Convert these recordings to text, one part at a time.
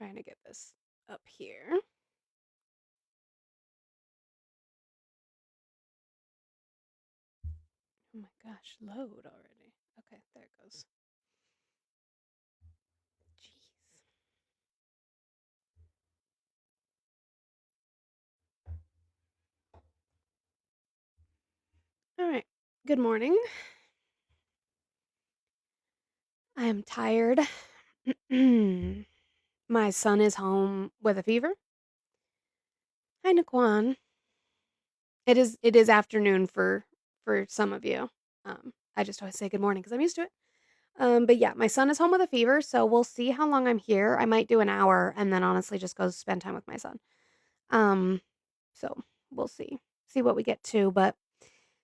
Trying to get this up here. Oh my gosh, load already. Okay, there it goes. Jeez. All right. Good morning. I am tired. My son is home with a fever. Hi, Naquan. It is afternoon for some of you. I just always say good morning because I'm used to it. But yeah, my son is home with a fever, so we'll see how long I'm here. I might do an hour and then honestly just go spend time with my son. Um, so we'll see what we get to. But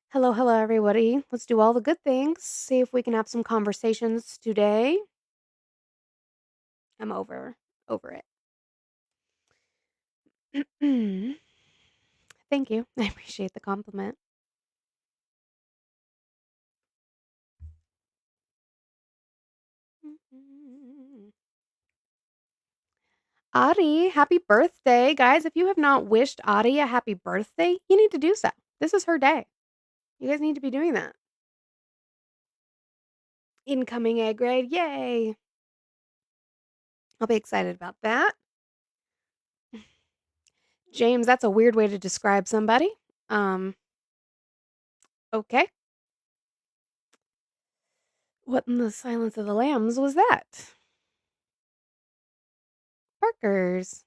hello, hello, everybody. Let's do all the good things. See if we can have some conversations today. I'm over it. Thank you. I appreciate the compliment. Adi, happy birthday. Guys, if you have not wished Adi a happy birthday, you need to do so. This is her day. You guys need to be doing that. Incoming A grade. Yay. I'll be excited about that. James, that's a weird way to describe somebody. Okay. What in the Silence of the Lambs was that? Parkers.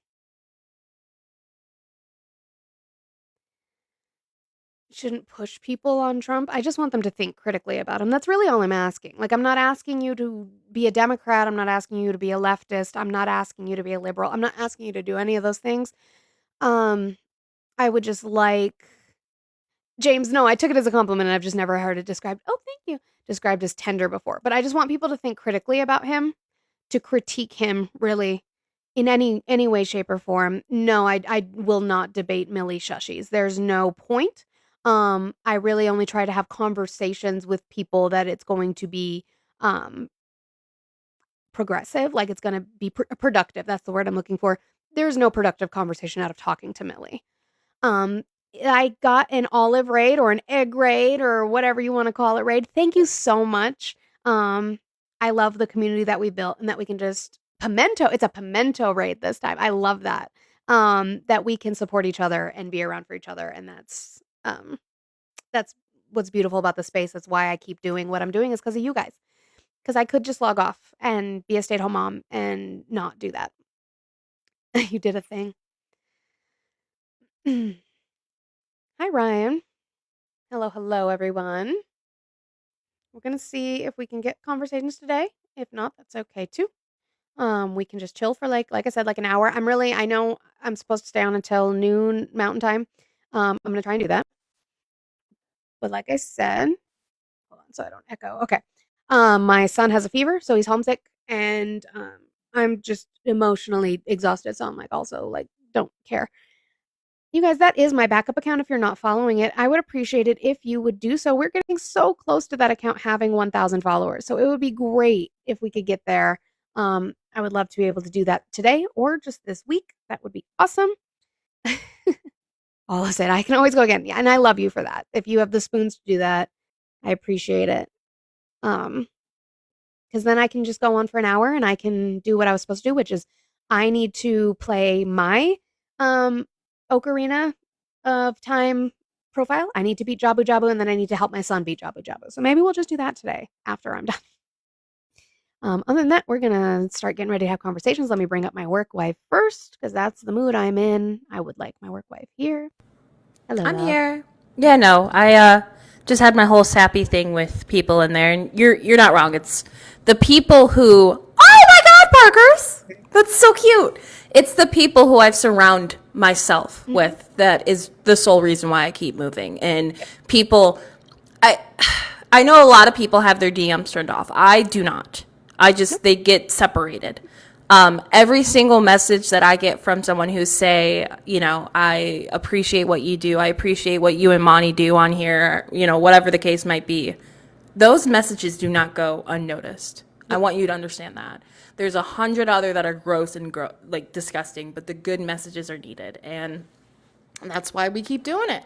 Shouldn't push people on Trump. I just want them to think critically about him. That's really all I'm asking. Like, I'm not asking you to be a Democrat. I'm not asking you to be a leftist. I'm not asking you to be a liberal. I'm not asking you to do any of those things. I would just like James, no, I took it as a compliment and I've just never heard it described. Oh, thank you. Described as tender before. But I just want people to think critically about him, to critique him really in any way, shape, or form. No, I will not debate Millie Shushies. There's no point. I really only try to have conversations with people that it's going to be progressive, like it's going to be productive. That's the word I'm looking for. There's no productive conversation out of talking to Millie. I got an olive raid or an egg raid or whatever you want to call it raid. Thank you so much. I love the community that we built and that we can just pimento. It's a pimento raid this time. I love that. That we can support each other and be around for each other, and that's what's beautiful about the space. That's why I keep doing what I'm doing is because of you guys. Because I could just log off and be a stay-at-home mom and not do that. You did a thing. Hi, Ryan. Hello, hello, everyone. We're gonna see if we can get conversations today. If not, that's okay too. We can just chill for like I said, like an hour. I know I'm supposed to stay on until noon Mountain Time. I'm gonna try and do that. But like I said, hold on so I don't echo. Okay. My son has a fever, so he's homesick, and I'm just emotionally exhausted. So I'm like also like don't care. You guys, that is my backup account. If you're not following it, I would appreciate it if you would do so. We're getting so close to that account having 1,000 followers. So it would be great if we could get there. I would love to be able to do that today or just this week. That would be awesome. All of it. I can always go again. Yeah, and I love you for that. If you have the spoons to do that, I appreciate it. Because then I can just go on for an hour and I can do what I was supposed to do, which is I need to play my Ocarina of Time profile. I need to beat Jabu Jabu, and then I need to help my son beat Jabu Jabu. So maybe we'll just do that today after I'm done. Other than that, we're gonna start getting ready to have conversations. Let me bring up my work wife first, because that's the mood I'm in. I would like my work wife here. Hello, I'm love. here. Yeah, no, I just had my whole sappy thing with people in there, and you're not wrong. It's the people who. Oh my God, Parkers! That's so cute. It's the people who I've surround myself with that is the sole reason why I keep moving. And people, I I know a lot of people have their DMs turned off. I do not. They get separated. Every single message that I get from someone who say, I appreciate what you do. I appreciate what you and Monty do on here, whatever the case might be. Those messages do not go unnoticed. I want you to understand that. There's 100 other that are gross and like disgusting, but the good messages are needed, and that's why we keep doing it.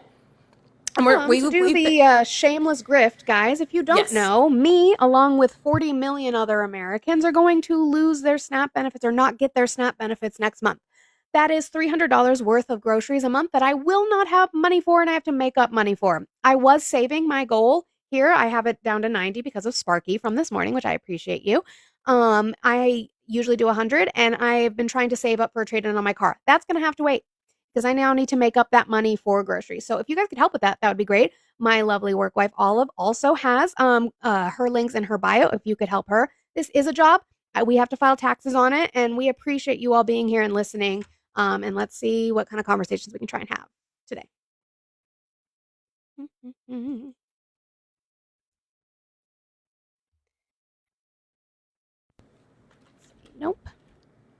And To do the shameless grift, guys, if you don't Yes. know, me, along with 40 million other Americans, are going to lose their SNAP benefits or not get their SNAP benefits next month. That is $300 worth of groceries a month that I will not have money for and I have to make up money for. I was saving my goal here. I have it down to 90 because of Sparky from this morning, which I appreciate you. I usually do 100 and I've been trying to save up for a trade-in on my car. That's going to have to wait because I now need to make up that money for groceries. So if you guys could help with that, that would be great. My lovely work wife Olive also has her links in her bio if you could help her. This is a job. We have to file taxes on it, and we appreciate you all being here and listening. And let's see what kind of conversations we can try and have today. Nope.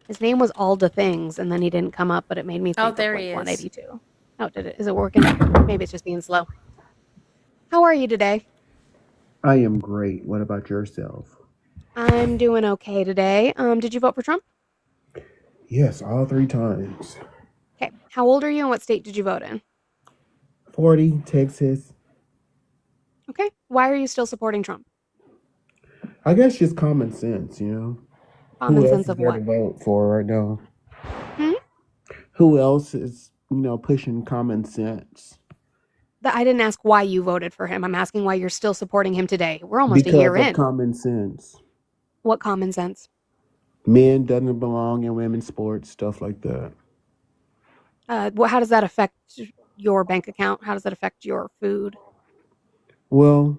His name was Alda Things, and then he didn't come up, but it made me think there of he is. 182. Oh, did it? Is it working? Maybe it's just being slow. How are you today? I am great. What about yourself? I'm doing okay today. Did you vote for Trump? Yes, all 3 times. Okay. How old are you and what state did you vote in? 40, Texas. Okay. Why are you still supporting Trump? I guess just common sense, you know? Common Who else sense is of there what? to vote for right now? Hmm? Who else is, pushing common sense? I didn't ask why you voted for him. I'm asking why you're still supporting him today. We're almost a Because year of in. common sense. What common sense? Men doesn't belong in women's sports, stuff like that. How does that affect your bank account? How does that affect your food? Well,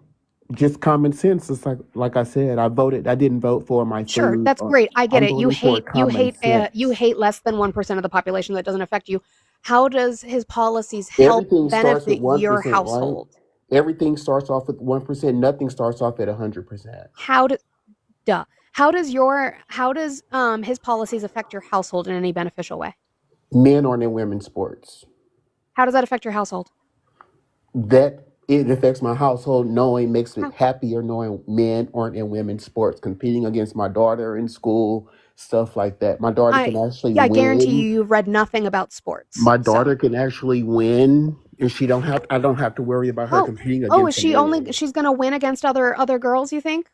just common sense. It's like I said, I didn't vote for my Sure, food. that's great. I get I'm it. You voting for hate common sense. you hate less than 1% of the population that doesn't affect you. How does his policies help Everything starts with benefit your 1%, right? household? Everything starts off with 1%. Nothing starts off at 100%. How does his policies affect your household in any beneficial way? Men aren't in women's sports. How does that affect your household? That it affects my household. Makes me How? happier knowing men aren't in women's sports, competing against my daughter in school, stuff like that. My daughter can actually I guarantee win. you've read nothing about sports. My daughter can actually win, and I don't have to worry about her competing against is she men. she's gonna win against other girls, you think?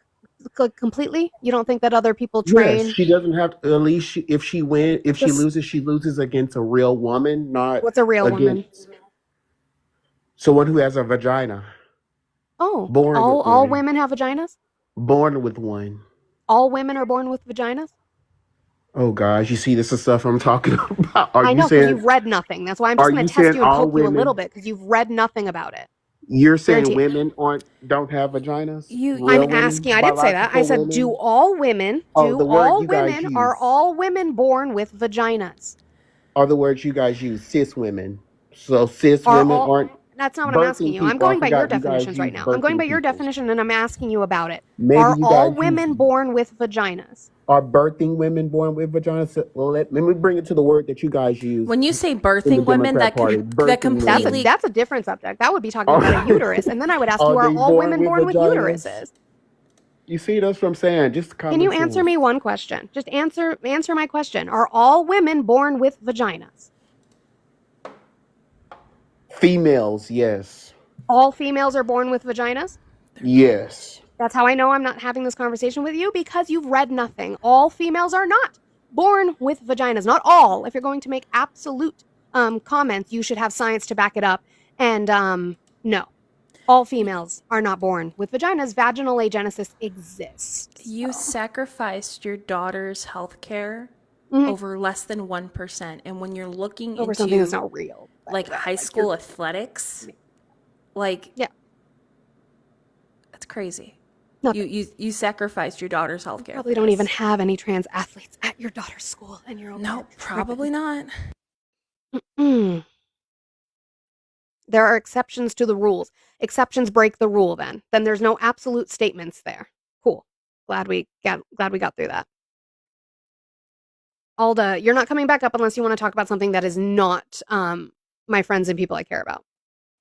Completely? You don't think that other people Yes, train? she doesn't have to. At least if she This- loses, she loses against a real woman, not What's a real woman? against someone who has a vagina. Oh, Born with all one. women have vaginas? Born with one. All women are born with vaginas? Oh gosh, you see, this is stuff I'm talking about. I know, because you've read nothing. That's why I'm just Are going you to test saying you and all poke you a little women? bit, because you've read nothing about it. You're saying Guarantee it. women don't have vaginas? You- Real I'm women? asking, I didn't say that. I Biological said, do women? all women, Oh, the word you guys are use all women born with vaginas? are the words you guys use. Cis women. So cis Are women all, aren't that's not what I'm asking birthing you. I'm people. I going by your forgot you guys definitions right use now. I'm going by birthing your people. definition and I'm asking you about it. Maybe Are you all guys women use born with vaginas? are birthing women born with vaginas? Well, let me bring it to the word that you guys use When you say in the birthing women, Democrat Party. that Birthing completely women. That's a different subject. That would be talking Are, about a uterus. And then I would ask you, are are they all born women with born with vaginas? uteruses? You see, that's what I'm saying. Just Can you common answer me sense. one question? Just answer my question. Are all women born with vaginas? Females, yes. All females are born with vaginas? Yes. That's how I know I'm not having this conversation with you, because you've read nothing. All females are not born with vaginas. Not all. If you're going to make absolute comments, you should have science to back it up. And no, all females are not born with vaginas. Vaginal agenesis exists. you sacrificed your daughter's health care Mhm. over less than 1%. And when you're looking Over something that's into not real. like high school athletics, like Yeah. that's crazy. Nothing. You sacrificed your daughter's health care. Probably don't even have any trans athletes at your daughter's school, and you're okay. No, probably not. Mm. There are exceptions to the rules. Exceptions break the rule. Then there's no absolute statements there. Cool. Glad we got through that. Alda, you're not coming back up unless you want to talk about something that is not my friends and people I care about.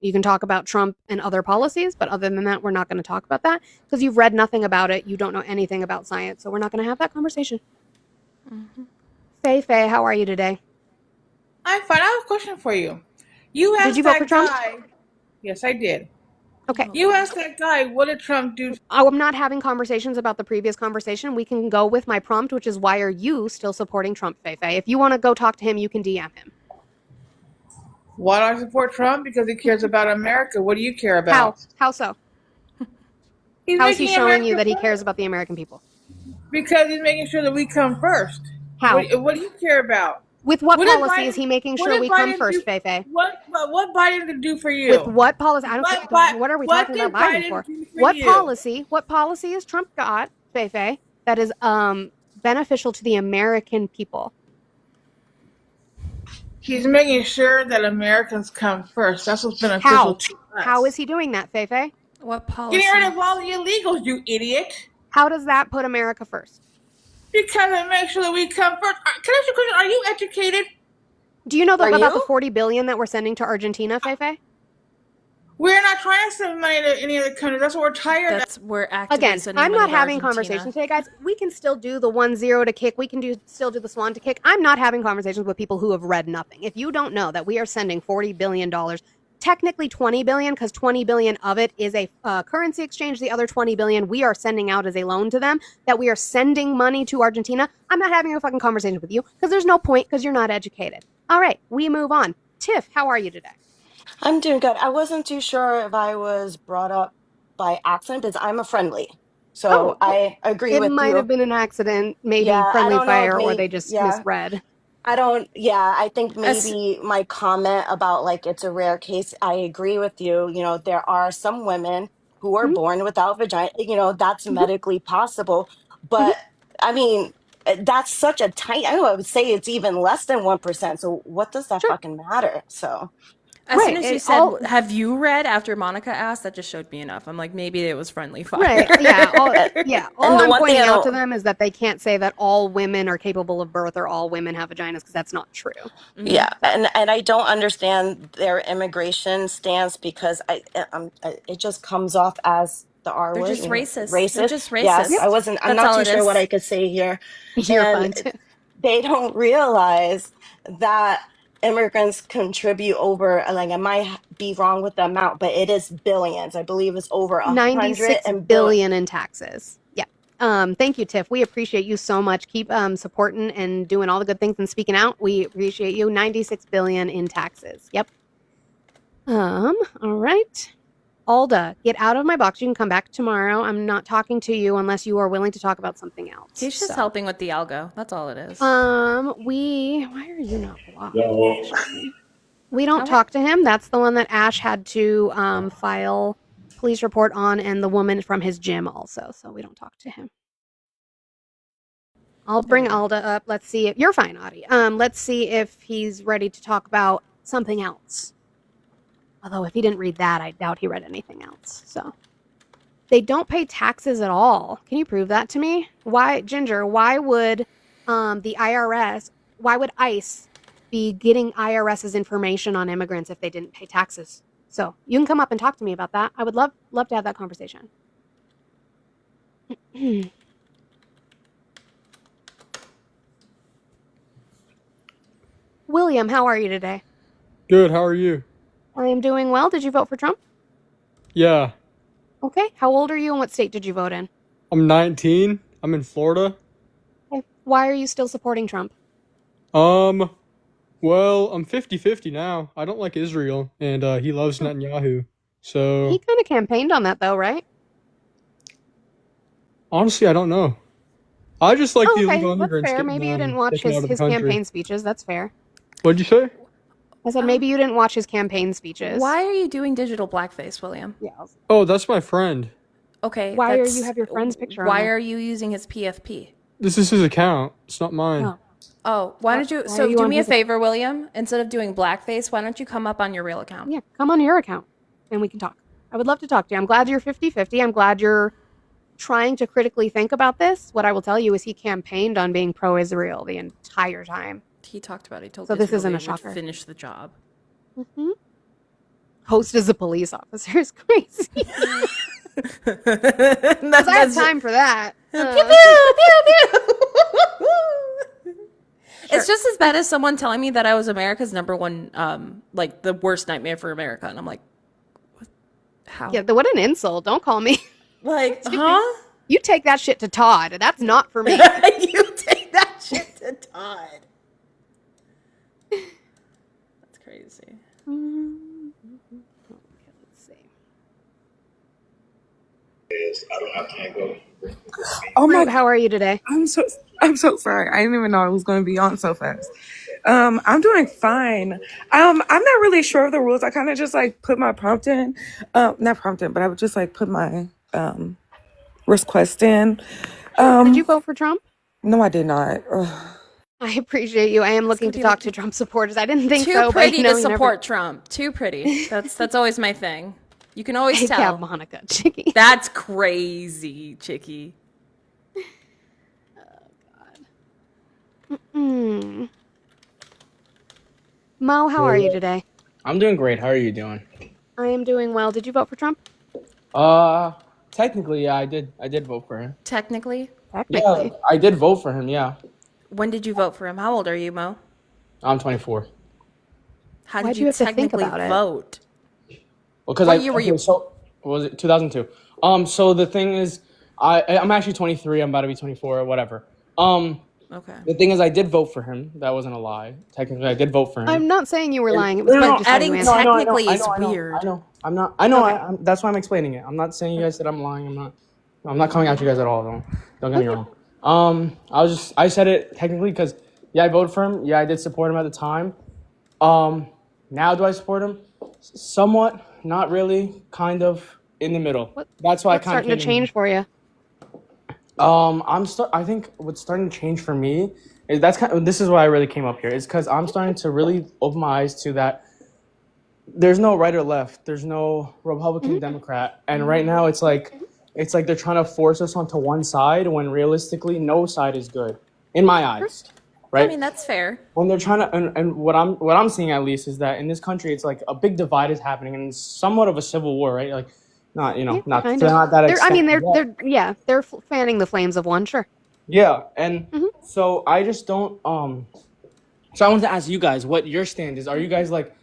You can talk about Trump and other policies, but other than that, we're not going to talk about that because you've read nothing about it. You don't know anything about science, so we're not going to have that conversation. Faye, how are you today? I'm fine. I have a question for you. You asked Did you vote for that Trump? guy. Yes, I did. Okay. You asked that guy, what did Trump do? I'm not having conversations about the previous conversation. We can go with my prompt, which is why are you still supporting Trump, Faye? If you want to go talk to him, you can DM him. Why do I support Trump? Because he cares about America. What do you care about? How so? He's How is he making showing you America that he first. cares about the American people? Because he's making sure that we come first. How? What do you care about? With what What did policy is Biden- he making what sure did we come Biden first, do- Faye? What Biden did do for you? With what policy? I don't What care. Bi- What are we what talking did about Biden Biden for? do for What you? policy? What policy has Trump got, Faye, that is beneficial to the American people? He's making sure that Americans come first. That's what's beneficial How? to us. How is he doing that, Faye? What policy? Getting rid of all the illegals, you idiot. How does that put America first? Because it makes sure that we come first. Can I ask you a question? Are you educated? Do you know Are about you? the $40 billion that we're sending to Argentina, Faye? We're not trying to send money to any other country. That's what we're tired of. We're actively Again, sending I'm money not to having Argentina. conversations today, guys. We can still do the 1-0 to kick. We can still do the swan to kick. I'm not having conversations with people who have read nothing. If you don't know that we are sending $40 billion, technically $20 billion, because $20 billion of it is a currency exchange. The other $20 billion we are sending out as a loan to them, that we are sending money to Argentina. I'm not having a fucking conversation with you because there's no point because you're not educated. All right, we move on. Tiff, how are you today? I'm doing good. I wasn't too sure if I was brought up by accident because I'm a friendly. So I agree It with might you. have been an accident, maybe Yeah, I friendly don't know if fire, or they just misread. I think As- maybe my comment about like it's a rare case, I agree with you. You know, there are some women who are Mhm. born without vagina, you know, that's Mhm. medically possible. But I mean, that's such a tiny, I would say it's even less than 1%. So what does that Sure. fucking matter? So As Right, soon as you it said, all- "Have you read?" after Monica asked, that just showed me enough. I'm like, maybe it was friendly fire. Right. Yeah. All the I'm one thing pointing I out to don't- them is that they can't say that all women are capable of birth or all women have vaginas, because that's not true. Yeah, and I don't understand their immigration stance because it just comes off as the R They're word. just you know, racist. Racist. They're just Yes, racist. I'm That's not all too it sure what is. I could say here. You're And fine. Tiff. they don't realize that immigrants contribute over, like, I might be wrong with the amount, but it is billions. I believe it's over 96 100 billion in taxes. Yeah. Thank you, Tiff. We appreciate you so much. Keep supporting and doing all the good things and speaking out. We appreciate you. 96 billion in taxes. Yep. All right. Alda, get out of my box. You can come back tomorrow. I'm not talking to you unless you are willing to talk about something else. He's just helping with the algo. That's all it is. Why are you not blocked? We don't talk to him. That's the one that Ash had to file police report on, and the woman from his gym also. So we don't talk to him. I'll bring Alda up. Let's see if you're fine, Audie. Let's see if he's ready to talk about something else. Although if he didn't read that, I doubt he read anything else. So they don't pay taxes at all. Can you prove that to me? Why, Ginger? Why would the IRS? Why would ICE be getting IRS's information on immigrants if they didn't pay taxes? So you can come up and talk to me about that. I would love to have that conversation. William, how are you today? Good, how are you? I am doing well. Did you vote for Trump? Yeah, Okay. How old are you and what state did you vote in? I'm 19. I'm in Florida. Okay. Why are you still supporting Trump? Well, I'm 50-50 now. I don't like Israel, and he loves Netanyahu. So, He kind of campaigned on that, though, right? honestly, I don't know. I just like the Okay, illegal that's immigrants fair. getting Maybe you didn't watch taken out of the his country. campaign speeches. That's fair. What'd you say? I said maybe you didn't watch his campaign speeches. Why are you doing digital blackface, William? Yeah. Oh, that's my friend. Okay. Why are you have your friend's picture on Why there? are you using his PFP? This is his account. It's not mine. Oh. Oh, why don't you? why So are you do on me a his favor, William. Instead of doing blackface, why don't you come up on your real account? Yeah, come on your account and we can talk. I would love to talk to you. I'm glad you're 50-50. I'm glad you're trying to critically think about this. What I will tell you is he campaigned on being pro-Israel the entire time. He talked about it. He told So this Israel isn't a they would shocker. finish the job. Mm-hmm. post as a police officer is crazy. That- 'Cause I have that's- time for that. Pew, pew, pew, pew. It's just as bad as someone telling me that I was America's number one, like the worst nightmare for America, and I'm like, what? How? Yeah, what an insult. Don't call me. Like, huh? You take that shit to Todd. That's not for me. You take that shit to Todd. That's crazy. Let's see. Oh my! Ruth, how are you today? I'm so sorry. I didn't even know I was going to be on so fast. I'm doing fine. I'm not really sure of the rules. I kind of just like put my prompt in, not prompt in, but I would just like put my request in. Did you vote for Trump? No, I did not. Ugh. I appreciate you. I am looking to talk to Trump supporters. I didn't think Too so, but pretty you know, to you never- support Trump. Too pretty. That's always my thing. You can always Hey, tell. Cab Monica, Chicky. That's crazy, Chicky. Hmm. Mo, how are you today? I'm doing great. How are you doing? I am doing well. Did you vote for Trump? Technically, yeah, I did. I did vote for him. Technically, Yeah, Technically. I did vote for him. Yeah, when did you vote for him? How old are you, Mo? I'm 24. How Why'd did you have to think technically about it? vote? Well, because What year were you? So what was it 2002? So the thing is, I'm actually 23. I'm about to be 24 or whatever. Okay. The thing is, I did vote for him. That wasn't a lie. Technically, I did vote for him. I'm not saying you were lying. It was No, no, fun no, just how you adding answered. tech- I know, Technically I is know, I know, weird. I know. I'm not. I know. Okay. That's why I'm explaining it. I'm not saying you guys that I'm lying. I'm not coming at you guys at all. Don't get me wrong. I said it technically because yeah, I voted for him. Yeah, I did support him at the time. Now do I support him? Somewhat, not really, kind of in the middle. That's why What's I kind of starting to change for you? I think what's starting to change for me is this is why I really came up here. Is because I'm starting to really open my eyes to that. There's no right or left. There's no Republican, Democrat, and right now it's like they're trying to force us onto one side when realistically no side is good, in my eyes. Right? I mean, that's fair. When they're trying to, and what I'm seeing at least is that in this country it's like a big divide is happening and it's somewhat of a civil war, right? Like, not not Kind to of. not that I mean, extent. they're fanning the flames of one, sure. Yeah, and so I just don't. So I want to ask you guys what your stand is. Are you guys like?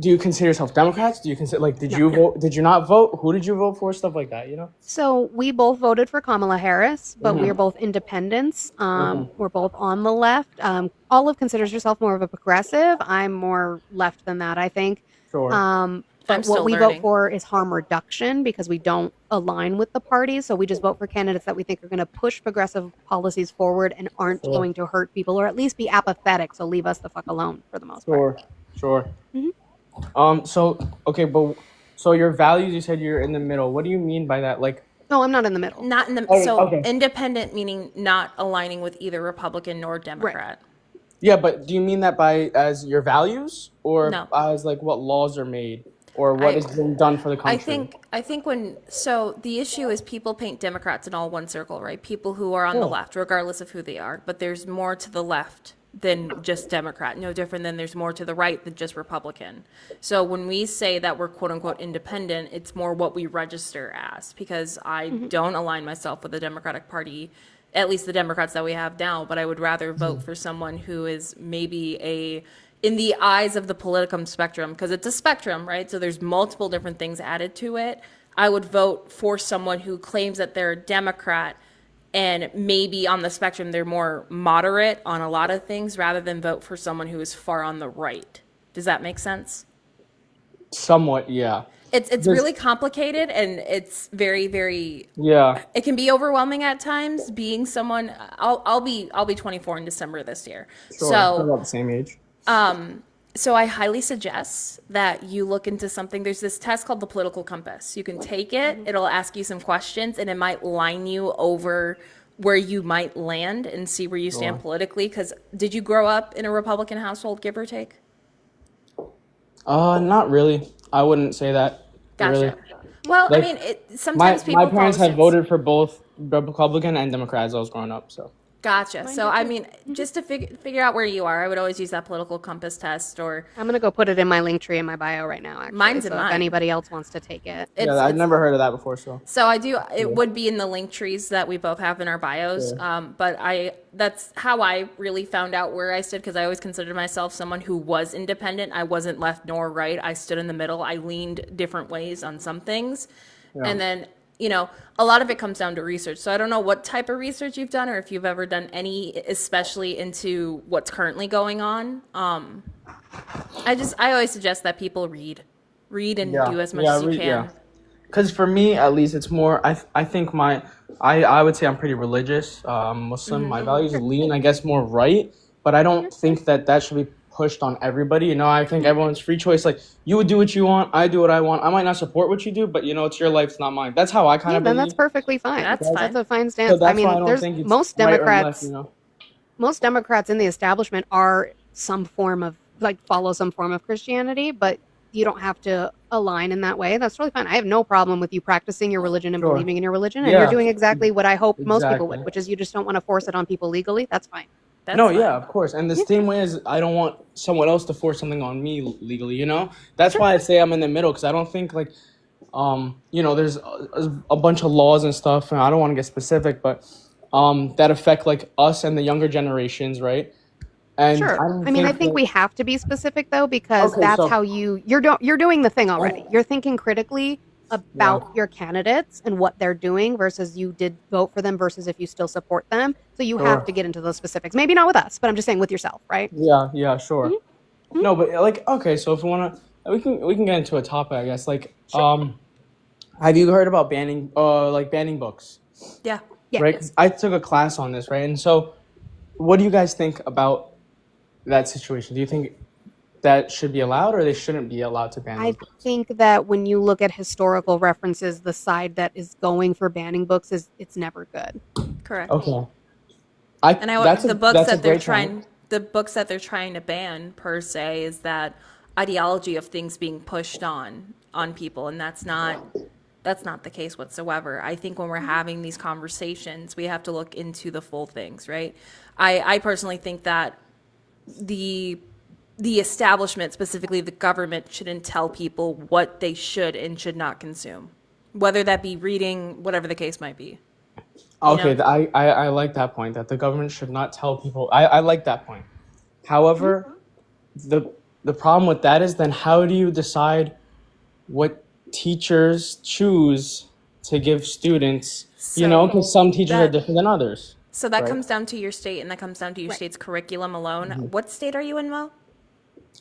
Do you consider yourself Democrats? Do you consider did you vote? Did you not vote? Who did you vote for? Stuff like that, you know. So we both voted for Kamala Harris, but we are both independents. We're both on the left. Olive considers herself more of a progressive. I'm more left than that, I think. Sure. But still what we learning. vote for is harm reduction because we don't align with the parties. So we just vote for candidates that we think are going to push progressive policies forward and aren't going to hurt people or at least be apathetic. So leave us the fuck alone for the most part. Sure. So okay, but so your values, you said you're in the middle. What do you mean by that? Like, No, I'm not in the middle. Not in the okay. independent meaning not aligning with either Republican nor Democrat. yeah, but do you mean that by as your values or No. as like what laws are made or what is being done for the country? I think the issue is people paint Democrats in all one circle, right? People who are on the left, regardless of who they are. But there's more to the left than just Democrat. No different than there's more to the right than just Republican. So when we say that we're quote unquote independent, it's more what we register as because I don't align myself with the Democratic Party, at least the Democrats that we have now, but I would rather vote for someone who is maybe in the eyes of the political spectrum, because it's a spectrum, right? So there's multiple different things added to it. I would vote for someone who claims that they're a Democrat and maybe on the spectrum they're more moderate on a lot of things rather than vote for someone who is far on the right. Does that make sense? Somewhat, yeah. It's really complicated and it's very, very Yeah. it can be overwhelming at times being someone I'll be 24 in December this year. Sure. So We're about the same age. So I highly suggest that you look into something. There's this test called the Political Compass. You can take it. It'll ask you some questions, and it might line you over where you might land and see where you stand politically. Because did you grow up in a Republican household, give or take? Not really. I wouldn't say that. Gotcha. Really. Well, Like, sometimes people my parents follow have voted for both Republican and Democrat as I was growing up. So Gotcha. Mine So, do I too. mean, just to figure out where you are, I would always use that political compass test, or I'm gonna go put it in my link tree in my bio right now, actually. mine's in So if mine. anybody else wants to take it, Yeah, It's I've it's never heard of that before. So So I do. It yeah, would be in the link trees that we both have in our bios. yeah. But that's how I really found out where I stood, because I always considered myself someone who was independent. I wasn't left nor right. I stood in the middle. I leaned different ways on some things, Yeah. and then a lot of it comes down to research. So I don't know what type of research you've done, or if you've ever done any, especially into what's currently going on. I always suggest that people read and Yeah, do as much yeah, as you yeah. can. Because for me, at least, it's more. I think I would say I'm pretty religious. Muslim. My values lean, I guess, more right. But I don't think that should be pushed on everybody. I think everyone's free choice. Like, you would do what you want, I do what I want. I might not support what you do, but it's your life, it's not mine. That's how I kind yeah, of then believe. that's perfectly fine. That's That's fine. a fine So stance. I that's why I mean, don't there's think it's most right or left. Democrats. Most Democrats in the establishment are some form of follow some form of Christianity, but you don't have to align in that way. That's really fine. I have no problem with you practicing your religion and Sure. believing in your religion, and you're Yeah. doing exactly what I hope most people would, Exactly. which is you just don't want to force it on people legally. That's fine. That's No, fine. yeah, of course. And the same way as I don't want someone else to force something on me legally. That's why I say I'm in the middle, because I don't think there's a bunch of laws and stuff, and I don't want to get specific, but that affect like us and the younger generations, right? And Sure. I don't I mean, I think think that, we have to be specific though, because okay, that's so how you're doing the thing already. You're thinking critically yeah, about your candidates and what they're doing versus you did vote for them versus if you still support them. So you have sure. to get into those specifics. Maybe not with us, but I'm just saying with yourself, right? Yeah, sure. Mhm. No, but like, okay, so if we wanna, we can get into a topic, I guess. Like, Sure. have you heard about banning books, Yeah. Yeah. right? 'Cause I took a class on this, right? And so, what do you guys think about that situation? Do you think that should be allowed, or they shouldn't be allowed to ban I those books? think that when you look at historical references, the side that is going for banning books is it's never good. Correct. Okay, And that's the books a that they're great point. trying to ban per se is that ideology of things being pushed on people, and that's not the case whatsoever. I think when we're having these conversations, we have to look into the full things, right? I personally think that the establishment, specifically the government, shouldn't tell people what they should and should not consume, whether that be reading, whatever the case might be. Okay, I like that point, that the government should not tell people. I like that point. However, the problem with that is then how do you decide what teachers choose to give students? So Because some teachers are that different than others, so that right? comes down to your state, and that comes down to your Right. state's curriculum alone. Mm-hmm. What state are you in, Mo?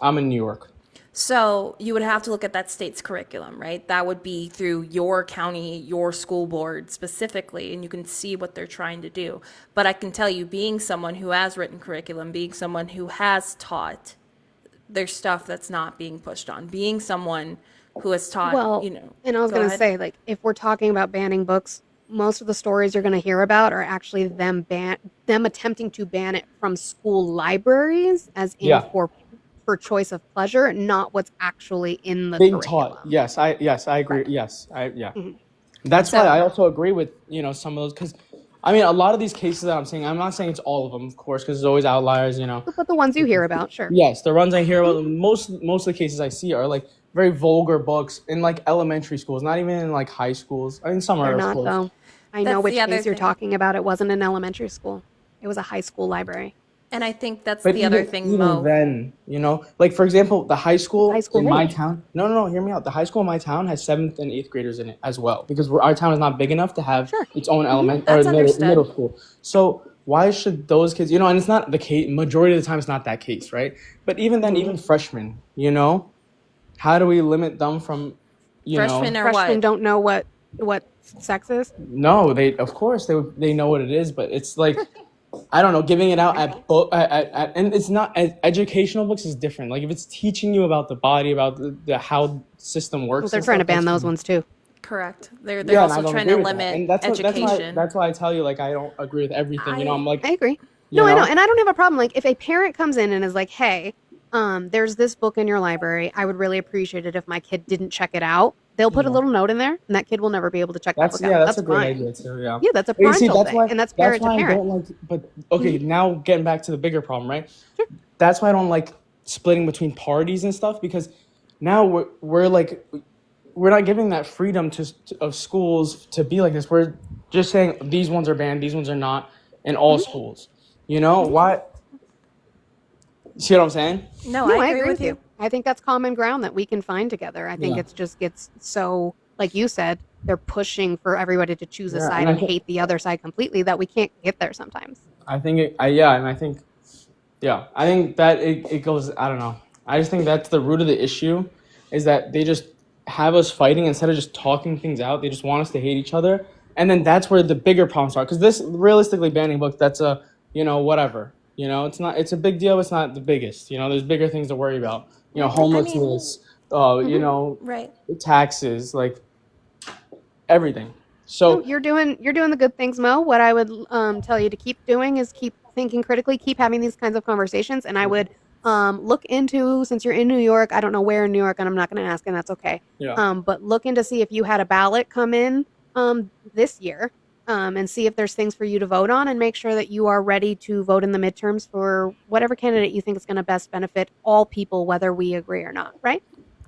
I'm in New York. So you would have to look at that state's curriculum, right? That would be through your county, your school board specifically, and you can see what they're trying to do. But I can tell you, being someone who has written curriculum, being someone who has taught, there's stuff that's not being pushed on. Being someone who has taught, Well, and I was go going to ahead. say, if we're talking about banning books, most of the stories you're going to hear about are actually them attempting to ban it from school libraries, as in Yeah, for choice of pleasure, not what's actually in the being taught. curriculum. Yes, I agree. Correct. Yes, yeah. Mhm. That's why So I also agree with some of those, because I mean a lot of these cases that I'm saying, I'm not saying it's all of them, of course, because there's always outliers. But the ones you hear about, sure. Yes, the ones I hear Mhm. about, most of the cases I see are like very vulgar books in like elementary schools, not even in like high schools. I mean, some They're are, of not, course. though. I know that's which the other case you're thing. talking about. It wasn't an elementary school. It was a high school library. And I think that's But the other even thing, Mo. then, like for example, the high It's high school school in my age. town. No, hear me out. The high school in my town has 7th and 8th graders in it as well, because our town is not big enough to have Sure. its own element or That's middle understood. school. So why should those kids? And it's not the case. Majority of the time, it's not that case, right? But even then, even freshmen, how do we limit them from, Freshmen or Freshmen what? don't know what sex is. No, they of course they know what it is, but it's like I don't know, giving it out at book and it's not educational books is different. Like if it's teaching you about the body, about the how system Well, works they're and trying to stuff, ban that's those ones too. Correct. They're yeah, and I also don't trying agree to with that. limit And education. that's why I tell you like I don't agree with everything. I'm like, I agree. you No, I know, know, and I don't have a problem. Like, if a parent comes in and is like, "Hey, there's this book in your library. I would really appreciate it if my kid didn't check it out." they'll You put a know, little note in there, and that kid will never be able to check that book out. that's That's a great fine. idea too. Yeah. Yeah, that's a But you see, parental thing, and that's that's parent to why I parent. don't like. But okay, Mhm. now getting back to the bigger problem, right? Sure. That's why I don't like splitting between parties and stuff, because now we're like we're not giving that freedom of schools to be like this. We're just saying these ones are banned, these ones are not in all Mhm. schools. You know Mhm. why? See what I'm saying? No, No, I I agree agree with with you. I think that's common ground that we can find together. I think Yeah. it's just gets so, like you said, they're pushing for everybody to choose a Yeah, side and and hate the other side completely that we can't get there sometimes. I think and I think I think that it goes. I don't know. I just think that's the root of the issue, is that they just have us fighting instead of just talking things out. They just want us to hate each other, and then that's where the bigger problems are. Because this realistically banning books, that's a whatever. It's not. It's a big deal. It's not the biggest. There's bigger things to worry about. Right. I mean, Homelessness. Mhm. right. Taxes, like everything. No, So you're doing the good things, Mo. What I would tell you to keep doing is keep thinking critically, keep having these kinds of conversations, and I would look into, since you're in New York, I don't know where in New York, and I'm not going to ask, and that's okay. yeah, But look into see if you had a ballot come in this year, and see if there's things for you to vote on, and make sure that you are ready to vote in the midterms for whatever candidate you think is going to best benefit all people, whether we agree or not. Right?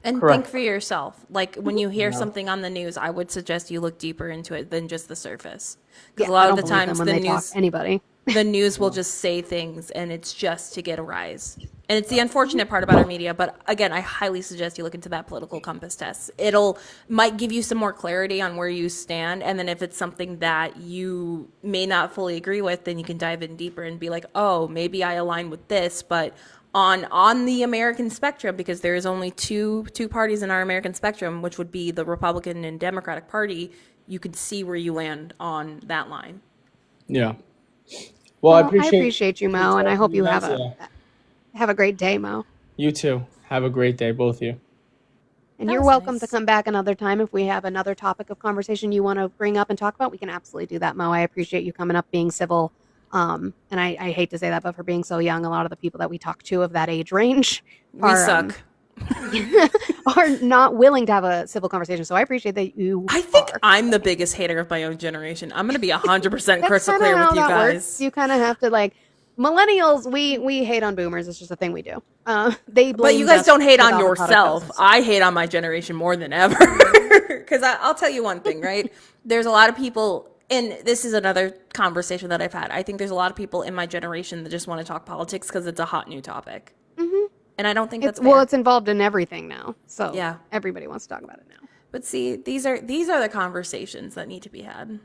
And think correct. for yourself. Like when Mhm. you hear Yeah. something on the news, I would suggest you look deeper into it than just the surface. Because Yeah, a I lot of don't the believe them times when they talk anybody. the news will just say things and it's just to get a rise. And it's the unfortunate part about our media, but again, I highly suggest you look into that political compass test. Might give you some more clarity on where you stand, and then if it's something that you may not fully agree with, then you can dive in deeper and be like, "Oh, maybe I align with this," but on the American spectrum, because there is only two parties in our American spectrum, which would be the Republican and Democratic Party, you can see where you land on that line. Yeah. Well, I Well, I appreciate appreciate you, Mo, and I hope you you guys. have Yeah. a great day, Mo. You too. Have a great day, both of you. And That you're was welcome to nice. come back another time if we have another topic of conversation you want to bring up and talk about. We can absolutely do that, Mo. I appreciate you coming up, being civil. And I hate to say that, but for being so young, a lot of the people that we talk to of that age range We are suck. are not willing to have a civil conversation. So I appreciate that you I think are. I'm the biggest hater of my own generation. I'm going to be 100% That's crystal kind of clear how with you that guys. works. You kind of have to millennials. We hate on boomers. It's just a thing we do. They But blame you guys us don't hate with on avocado yourself. toast. I hate on my generation more than ever. Because I'll tell you one thing, right? There's a lot of people, and this is another conversation that I've had. I think there's a lot of people in my generation that just want to talk politics because it's a hot new topic. Mhm. And I don't think that's Well, fair. it's involved in everything now. So Yeah. everybody wants to talk about it now. But see, these are the conversations that need to be had.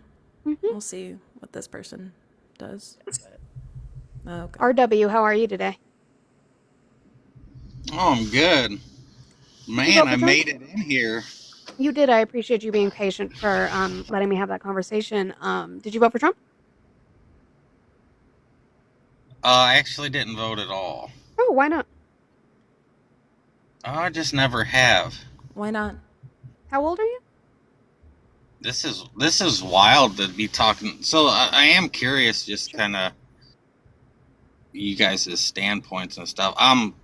Mhm. We'll see what this person does. Okay. RW, how are you today? Oh, I'm good. vote Man, for I Trump? made it in here. You did. I appreciate you being patient for letting me have that conversation. Did you vote for Trump? I actually didn't vote at all. Oh, why not? I just never have. Why not? How old are you? This is wild to be talking. So I am curious, just kind of you guys' standpoints and stuff. I'm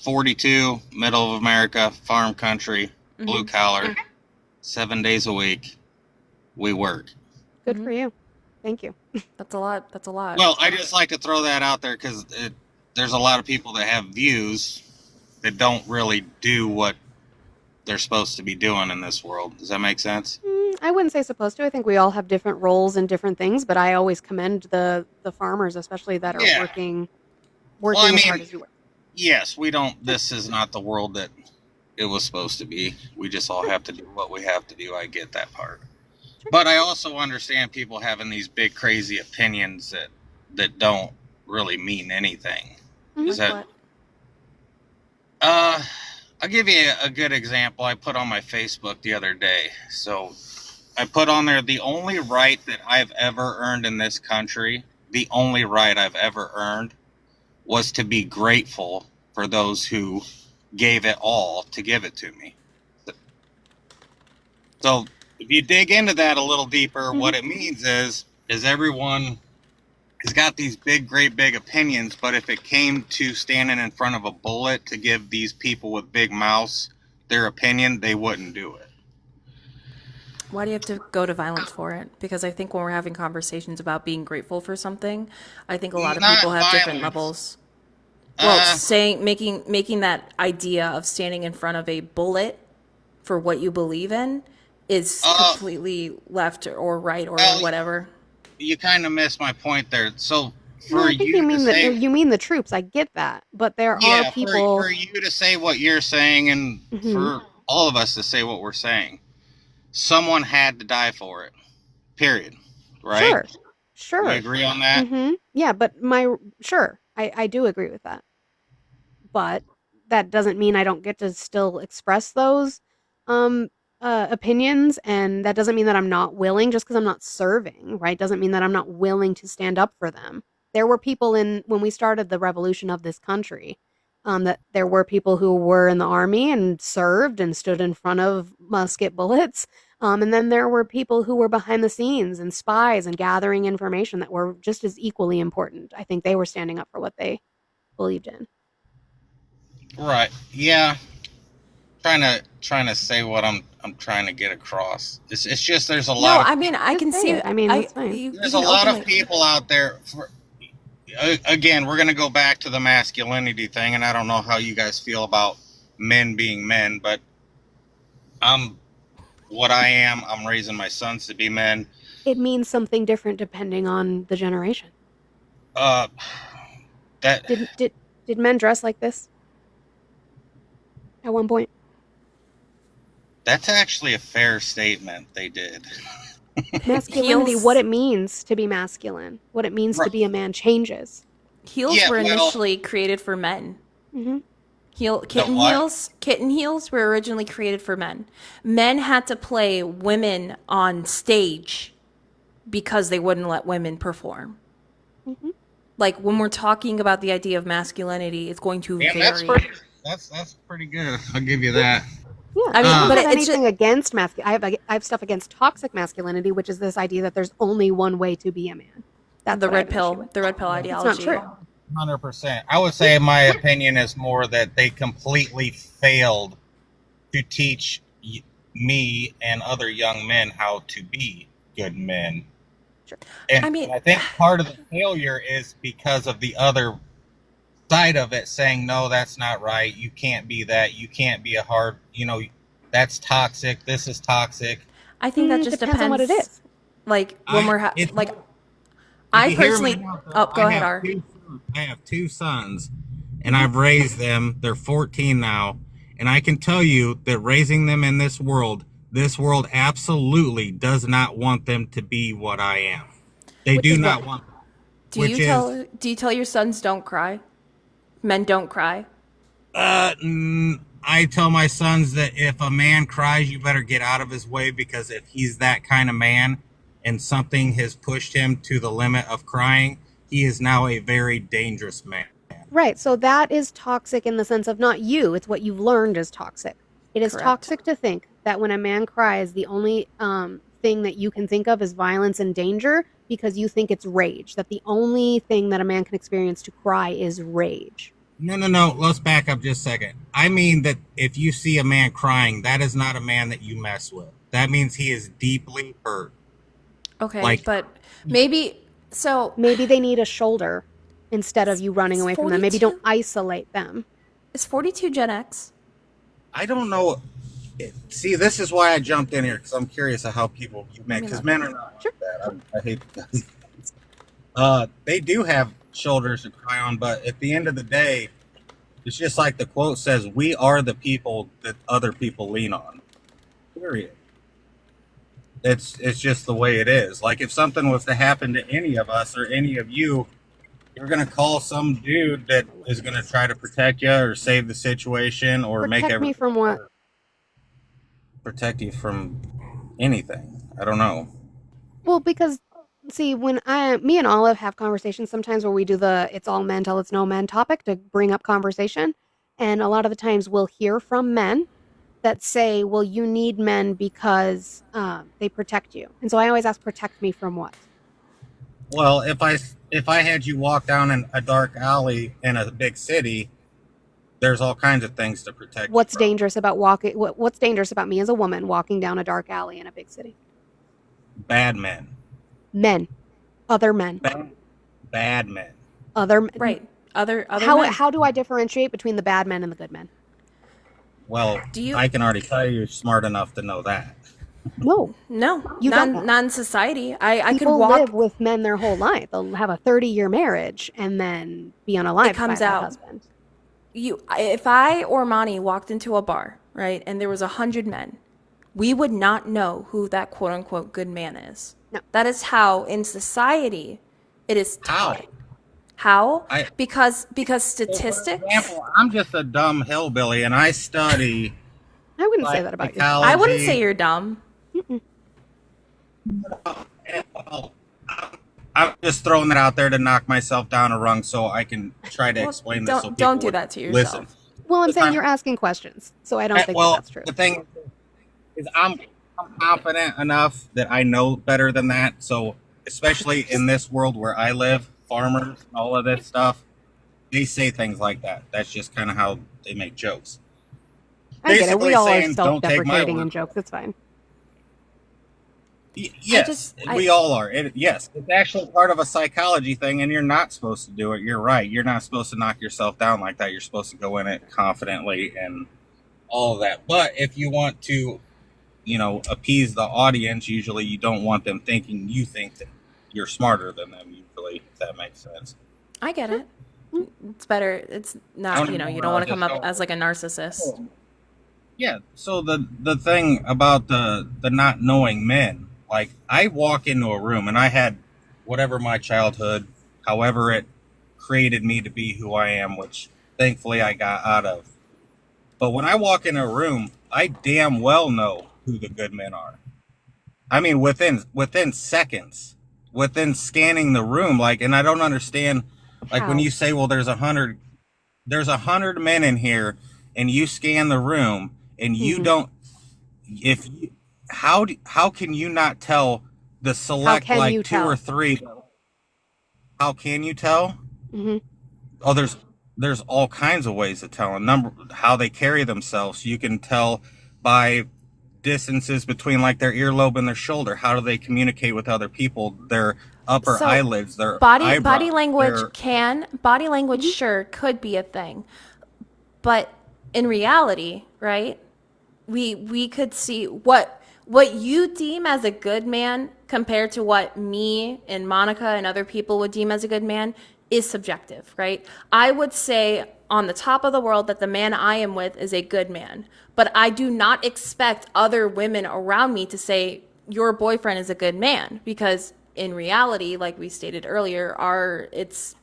42, middle of America, farm country, blue collar, 7 days a week. We work. Good Mhm. for you. Thank you. That's a lot. That's a lot. Well, I just like to throw that out there because there's a lot of people that have views that don't really do what they're supposed to be doing in this world. Does that make sense? I wouldn't say supposed to. I think we all have different roles and different things, but I always commend the farmers, especially that are Yeah. working Well, I as mean, hard as you work. yes, we don't. This is not the world that it was supposed to be. We just all have to do what we have to do. I get that part. But I also understand people having these big, crazy opinions that don't really mean anything. Mhm. Is that? What? I'll give you a good example I put on my Facebook the other day. So I put on there the only right that I've ever earned in this country, the only right I've ever earned was to be grateful for those who gave it all to give it to me. So if you dig into that a little deeper, what it means is everyone has got these great big opinions, but if it came to standing in front of a bullet to give these people with big mouths their opinion, they wouldn't do it. Why do you have to go to violence for it? Because I think when we're having conversations about being grateful for something, I think a lot of people Not have different violence. levels. Well, Uh, saying making that idea of standing in front of a bullet for what you believe in is uh, completely left or right or well, whatever. you kind of missed my point there. So No, for I think you you to mean say, the troops. I get that, but there are yeah, for people. you to say what you're saying, and Mhm. for all of us to say what we're saying, someone had to die for it. Period. Right? Sure, We sure. agree on that. Yeah, but sure, I do agree with that. But that doesn't mean I don't get to still express those um opinions, and that doesn't mean that I'm not willing just because I'm not serving, right? Doesn't mean that I'm not willing to stand up for them. There were people in when we started the revolution of this country, that there were people who were in the army and served and stood in front of musket bullets. And then there were people who were behind the scenes and spies and gathering information that were just as equally important. I think they were standing up for what they believed in. Right. Yeah. Trying to say what I'm trying to get across. It's just there's a No, lot of I mean I Just can say see. it. I mean, that's fine. there's a lot of people out there. Again, we're gonna go back to the masculinity thing, and I don't know how you guys feel about men being men, but I'm what I am. I'm raising my sons to be men. It means something different depending on the generation. Uh, that Did men dress like this at one point? that's actually a fair statement. They did. Masculinity, Heels- what it means to be masculine, what it means to be a man changes. Heels Yeah, were well- initially created for men. hmm Kitten what? heels were originally created for men. Men had to play women on stage because they wouldn't let women perform. hmm Like when we're talking about the idea of masculinity, it's going to Damn, vary. that's pretty good. I'll give you that. Yeah, I mean, I don't but have it's anything against masculine. I have stuff against toxic masculinity, which is this idea that there's only one way to be a man. That's the what I have red an issue pill, with. the red pill It's not ideology. true. 100%. I would say my opinion is more that they completely failed to teach me and other young men how to be good men. Sure. And I mean- I think part of the failure is because of the other side of it saying, no, that's not right. You can't be that. You can't be a hard, that's toxic. This is toxic. I think that It just depends on what it is. Like when we're I you hear personally. me out, though, Oh, go I ahead, have R. I have two sons, and I've raised them. They're 14 now, and I can tell you that raising them in this world absolutely does not want them to be what I am. They Which do is not what? want. Do you tell your sons don't cry? Men don't cry. I tell my sons that if a man cries, you better get out of his way, because if he's that kind of man and something has pushed him to the limit of crying, he is now a very dangerous man. Right. So that is toxic in the sense of not you, it's what you've learned is toxic. It is Correct. toxic to think that when a man cries, the only thing that you can think of is violence and danger because you think it's rage. That the only thing that a man can experience to cry is rage. No. Let's back up just a second. I mean that if you see a man crying, that is not a man that you mess with. That means he is deeply hurt. Okay, but maybe so. Maybe they need a shoulder instead of you running away from them. Maybe 42? don't isolate them. Is 42 Gen X? I don't know. See, this is why I jumped in here, because I'm curious of how people men, because men are not like that. I hate they do have shoulders to cry on, but at the end of the day, it's just like the quote says, we are the people that other people lean on. Period. It's just the way it is. Like if something was to happen to any of us or any of you, you're gonna call some dude that is gonna try to protect you or save the situation or make Protect me from what? protect you from anything. I don't know. Well, because see, when me and Olive have conversations sometimes where we do the "it's all men till it's no men" topic to bring up conversation, and a lot of the times we'll hear from men that say, "Well, you need men because they protect you," and so I always ask, "Protect me from what?" Well, if I had you walk down in a dark alley in a big city, there's all kinds of things to protect you What's from. dangerous about walking? What's dangerous about me as a woman walking down a dark alley in a big city? Bad men. Men, other men, Bad men. other men. Right. Other How men. how do I differentiate between the bad men and the good men? Well, Do you- I can already tell you're smart enough to know that. No, No, You don't know. not in society. I could people walk. live with men their whole life. They'll have a 30-year marriage and then be unalived comes by their out. husband. If I or Monty walked into a bar, right, and there was 100 men, we would not know who that quote unquote good man is. No. That is how in society it is How? taught. How? I- Because For statistics. example, I'm just a dumb hillbilly, and I study I wouldn't say that about you. ecology. I wouldn't say you're dumb. Well, I'm just throwing that out there to knock myself down a rung so I can try to Well, explain this. So don't people do would that to yourself. Listen. Well, I'm The saying time- you're asking questions, so I don't think well, that's true. the thing is, I'm confident enough that I know better than that. So, especially in this world where I live, farmers, all of this stuff, they say things like that. That's just kind of how they make jokes. I get it. We basically all are saying, "Don't take my self-deprecating word." in jokes. It's fine. Yes, we all are. Yes, it's actually part of a psychology thing, and you're not supposed to do it. You're right. You're not supposed to knock yourself down like that. You're supposed to go in it confidently and all of that. But if you want to, appease the audience, usually you don't want them thinking you think that you're smarter than them, usually, if that makes sense. I get it. It's better. It's not, you don't want to come up as like a narcissist. Yeah, so the thing about the not knowing men, like I walk into a room and I had whatever my childhood, however it created me to be who I am, which thankfully I got out of. But when I walk in a room, I damn well know who the good men are. I mean, within seconds, within scanning the room, and I don't understand, when How? you say, well, there's 100 men in here, and you scan the room, and you don't, how can you not tell the select can you 2 tell? or 3? How can you tell? Hmm. Oh, there's all kinds of ways to tell. How they carry themselves. You can tell by distances between their earlobe and their shoulder. How do they communicate with other people? Their upper So, eyelids, their body eyebrows, language their- body language sure could be a thing, but in reality, right, we could see what you deem as a good man compared to what me and Monica and other people would deem as a good man is subjective, right? I would say on the top of the world that the man I am with is a good man, but I do not expect other women around me to say your boyfriend is a good man, because in reality, like we stated earlier, it's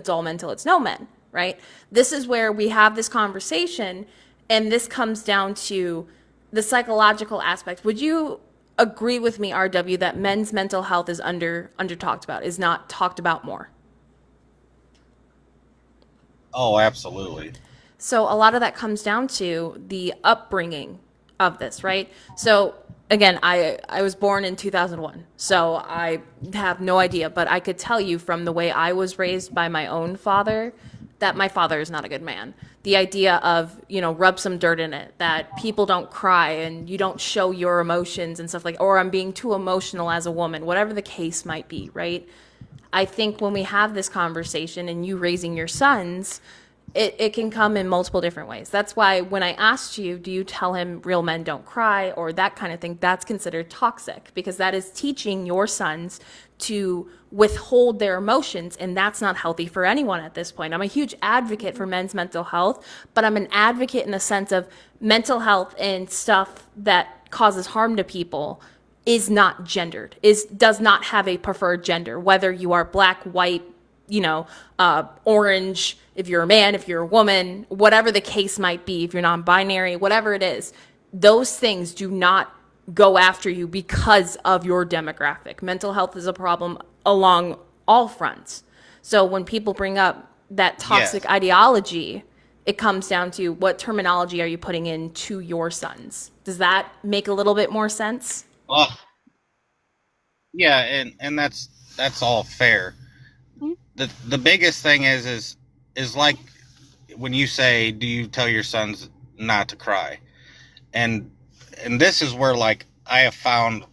all men till it's no men, right? This is where we have this conversation, and this comes down to the psychological aspect. Would you agree with me, RW, that men's mental health is under talked about, is not talked about more? Oh, absolutely. So a lot of that comes down to the upbringing of this, right? So again, I was born in 2001, so I have no idea, but I could tell you from the way I was raised by my own father that my father is not a good man. The idea of, rub some dirt in it, that people don't cry and you don't show your emotions and stuff or I'm being too emotional as a woman, whatever the case might be, right? I think when we have this conversation and you raising your sons, it can come in multiple different ways. That's why when I asked you, do you tell him real men don't cry or that kind of thing, that's considered toxic, because that is teaching your sons to withhold their emotions, and that's not healthy for anyone at this point. I'm a huge advocate for men's mental health, but I'm an advocate in the sense of mental health and stuff that causes harm to people is not gendered, does not have a preferred gender, whether you are black, white, orange, if you're a man, if you're a woman, whatever the case might be, if you're non-binary, whatever it is, those things do not go after you because of your demographic. Mental health is a problem along all fronts. So when people bring up that toxic Yes. ideology, it comes down to what terminology are you putting into your sons? Does that make a little bit more sense? Oh, yeah, and that's all fair. The biggest thing is like when you say, do you tell your sons not to cry? And this is where, like, I have found,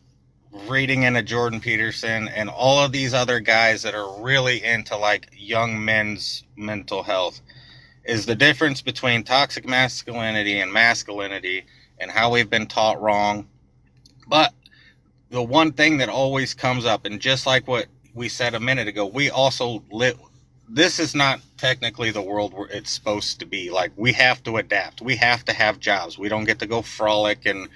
reading into Jordan Peterson and all of these other guys that are really into like young men's mental health, is the difference between toxic masculinity and masculinity and how we've been taught wrong. But the one thing that always comes up, and just like what we said a minute ago, we also live, this is not technically the world where it's supposed to be. Like, we have to adapt. We have to have jobs. We don't get to go frolic and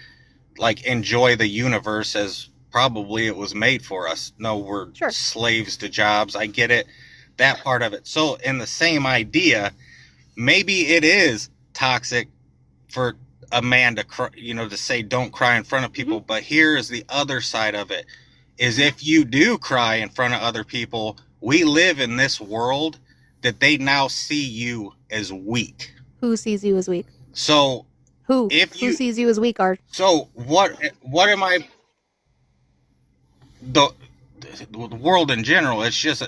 like enjoy the universe as probably it was made for us. No, we're Sure. slaves to jobs. I get it, that part of it. So in the same idea, maybe it is toxic for a man to cry, to say don't cry in front of people. But here is the other side of it, is if you do cry in front of other people, we live in this world that they now see you as weak. Who sees you as weak? So Who if you sees you as weak, Art? so what am I, the world in general, it's just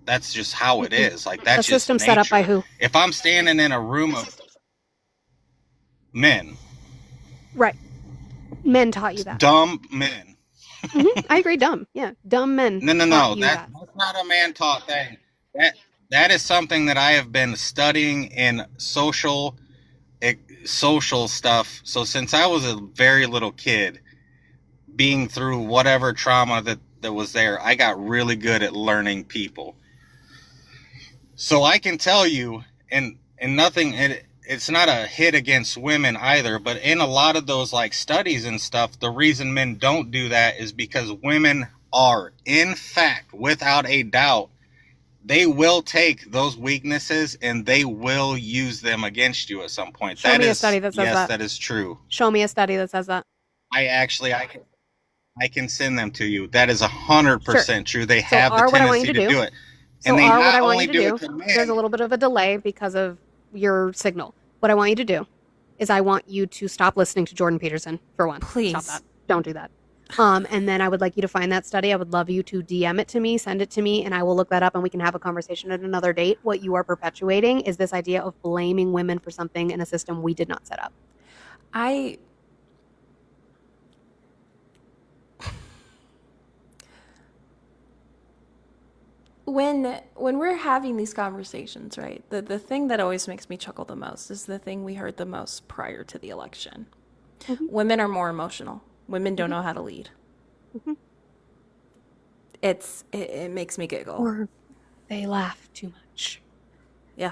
that's just how it is. Like, that's A just system set up by nature. who? If I'm standing in a room of men, Right. Men taught you that. dumb men. I agree, dumb. Yeah, dumb men. No, taught you that's not a man taught thing. That is something that I have been studying in social stuff. So since I was a very little kid, being through whatever trauma that was there, I got really good at learning people. So I can tell you, and nothing, it's not a hit against women either, but in a lot of those like studies and stuff, the reason men don't do that is because women are, in fact, without a doubt, they will take those weaknesses and they will use them against you at some point. Show me a study that says yes, that. that is true. Show me a study that says that. I can send them to you. That is 100% true. They So have the what I want tendency you to to do it. So And they what not I want only you do to it do, to there's men. a little bit of a delay because of your signal. What I want you to do is I want you to stop listening to Jordan Peterson, for one. Please. Stop that. Don't do that. And then I would like you to find that study. I would love you to DM it to me, send it to me, and I will look that up and we can have a conversation at another date. What you are perpetuating is this idea of blaming women for something in a system we did not set up. When we're having these conversations, right, the thing that always makes me chuckle the most is the thing we heard the most prior to the election. Women are more emotional. Women don't know how to lead. It makes me giggle. Or they laugh too much. Yeah.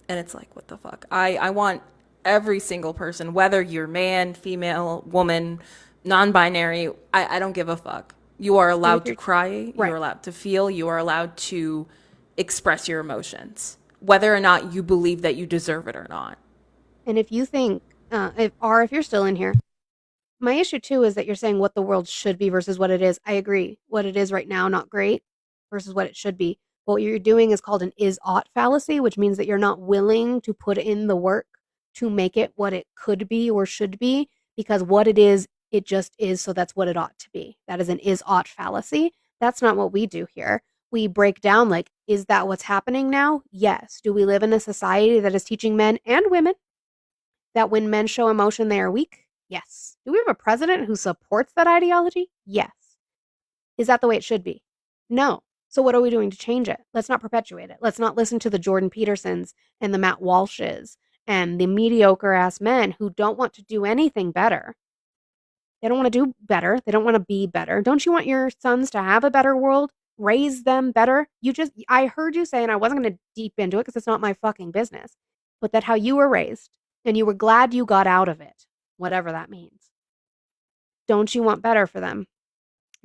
And it's like, what the fuck? I want every single person, whether you're man, female, woman, non-binary, I don't give a fuck. You are allowed to cry. Right. You're allowed to feel. You are allowed to express your emotions, whether or not you believe that you deserve it or not. And if you think, if you're still in here, my issue too is that you're saying what the world should be versus what it is. I agree. What it is right now, not great, versus what it should be. But what you're doing is called an is-ought fallacy, which means that you're not willing to put in the work to make it what it could be or should be, because what it is, it just is, so that's what it ought to be. That is an is-ought fallacy. That's not what we do here. We break down, like, is that what's happening now? Yes. Do we live in a society that is teaching men and women that when men show emotion, they are weak? Yes. Do we have a president who supports that ideology? Yes. Is that the way it should be? No. So what are we doing to change it? Let's not perpetuate it. Let's not listen to the Jordan Petersons and the Matt Walshes and the mediocre ass men who don't want to do anything better. They don't want to do better. They don't want to be better. Don't you want your sons to have a better world? Raise them better? I heard you say, and I wasn't going to deep into it because it's not my fucking business, but that how you were raised and you were glad you got out of it, whatever that means. Don't you want better for them?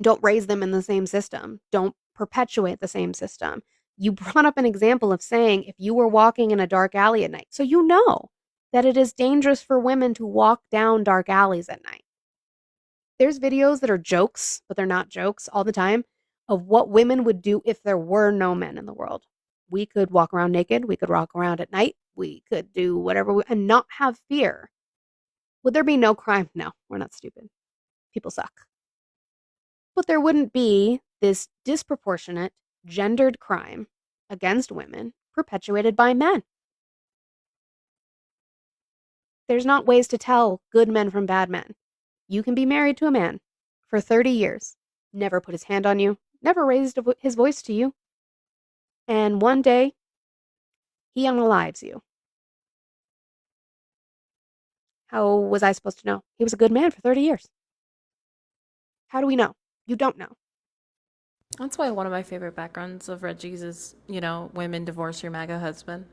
Don't raise them in the same system. Don't perpetuate the same system. You brought up an example of saying if you were walking in a dark alley at night, so you know that it is dangerous for women to walk down dark alleys at night. There's videos that are jokes, but they're not jokes all the time, of what women would do if there were no men in the world. We could walk around naked. We could walk around at night. We could do whatever and not have fear. Would there be no crime? No, we're not stupid. People suck. But there wouldn't be this disproportionate gendered crime against women perpetuated by men. There's not ways to tell good men from bad men. You can be married to a man for 30 years, never put his hand on you, never raised his voice to you, and one day he unalives you. How was I supposed to know? He was a good man for 30 years. How do we know? You don't know. That's why one of my favorite backgrounds of Reggie's is, women divorce your MAGA husband.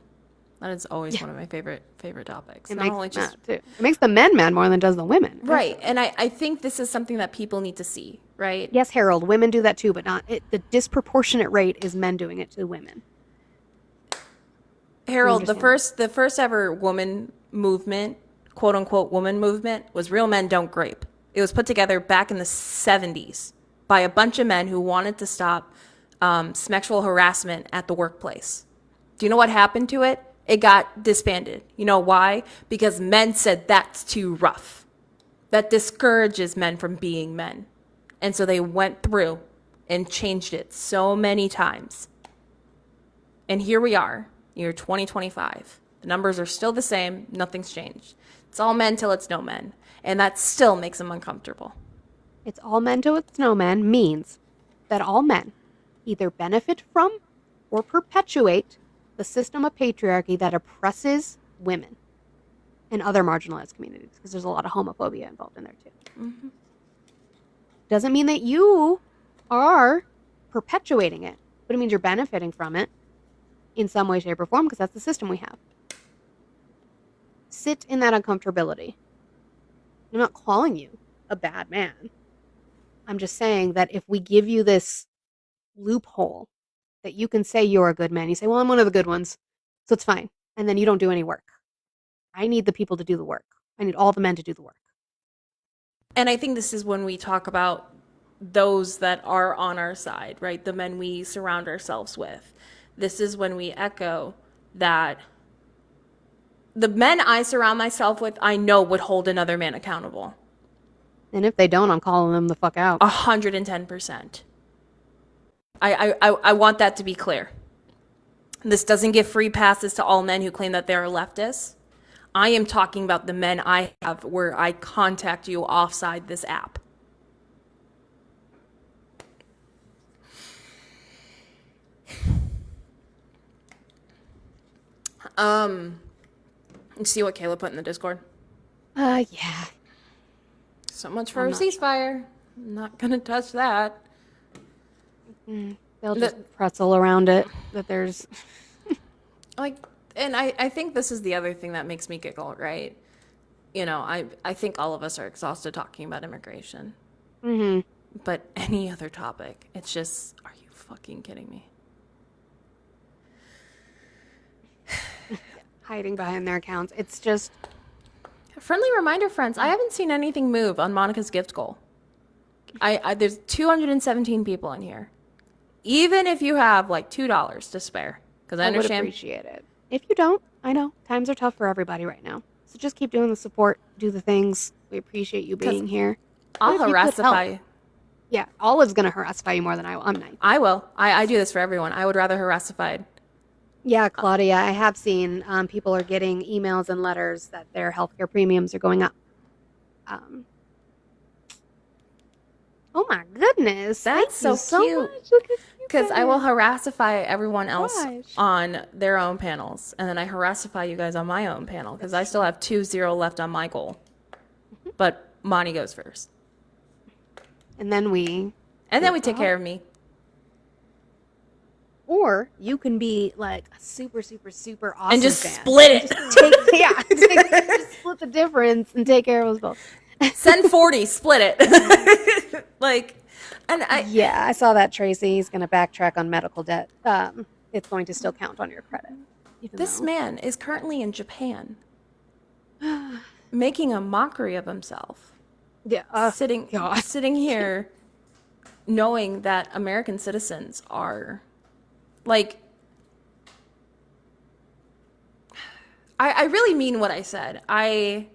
That is always one of my favorite topics. It Not only makes just too. It makes the men mad more than it does the women. right, and I think this is something that people need to see, right? Yes, Harold, women do that too, but not the disproportionate rate is men doing it to women. Harold, the first ever woman movement, quote unquote woman movement, was Real Men Don't Grape. It was put together back in the 70s by a bunch of men who wanted to stop sexual harassment at the workplace. Do you know what happened to it? It got disbanded. You know why? Because men said that's too rough. That discourages men from being men. And so they went through and changed it so many times. And here we are, year 2025. The numbers are still the same. Nothing's changed. It's all men till it's no men. And that still makes them uncomfortable. It's all men till it's no men means that all men either benefit from or perpetuate the system of patriarchy that oppresses women and other marginalized communities, because there's a lot of homophobia involved in there too. Mm-hmm. Doesn't mean that you are perpetuating it, but it means you're benefiting from it in some way, shape, or form, because that's the system we have. Sit in that uncomfortability. I'm not calling you a bad man. I'm just saying that if we give you this loophole that you can say you're a good man, you say, well, I'm one of the good ones, so it's fine. And then you don't do any work. I need the people to do the work. I need all the men to do the work. And I think this is when we talk about those that are on our side, right? The men we surround ourselves with. This is when we echo that the men I surround myself with, I know would hold another man accountable. And if they don't, I'm calling them the fuck out. 110%. I want that to be clear. This doesn't give free passes to all men who claim that they're leftists. I am talking about the men I have where I contact you offside this app. You see what Kayla put in the Discord? Yeah. So much for a ceasefire. I'm not gonna touch that. They'll just pretzel around it. That there's and I think this is the other thing that makes me giggle, right? I think all of us are exhausted talking about immigration. Mm-hmm. But any other topic, it's just, are you fucking kidding me? hiding behind their accounts. It's just A friendly reminder, friends, I haven't seen anything move on Monica's gift goal. There's 217 people in here. Even if you have like $2 to spare, because I understand. would appreciate it. If you don't, I know times are tough for everybody right now. So just keep doing the support, do the things. We appreciate you being here. I'll harassify you. Yeah, Olive's gonna harassify you more than I will. I'm nice. I will. I do this for everyone. I would rather harassified. Yeah, Claudia, I have seen people are getting emails and letters that their healthcare premiums are going up. Oh my goodness, That's thank so you cute. much. Look at you Because I guys. will harassify everyone else Gosh. on their own panels, and then I harassify you guys on my own panel because I still have 2-0 left on my goal. But Monty goes first, And then we take care of me. Or you can be like a super, super, super awesome And just fan. split it. Just split the difference and take care of us both. Send 40, split it. Yeah, I saw that, Tracy. He's going to backtrack on medical debt. It's going to still count on your credit. This man is currently in Japan, making a mockery of himself. Yeah, sitting here, knowing that American citizens are, like, I really mean what I said. I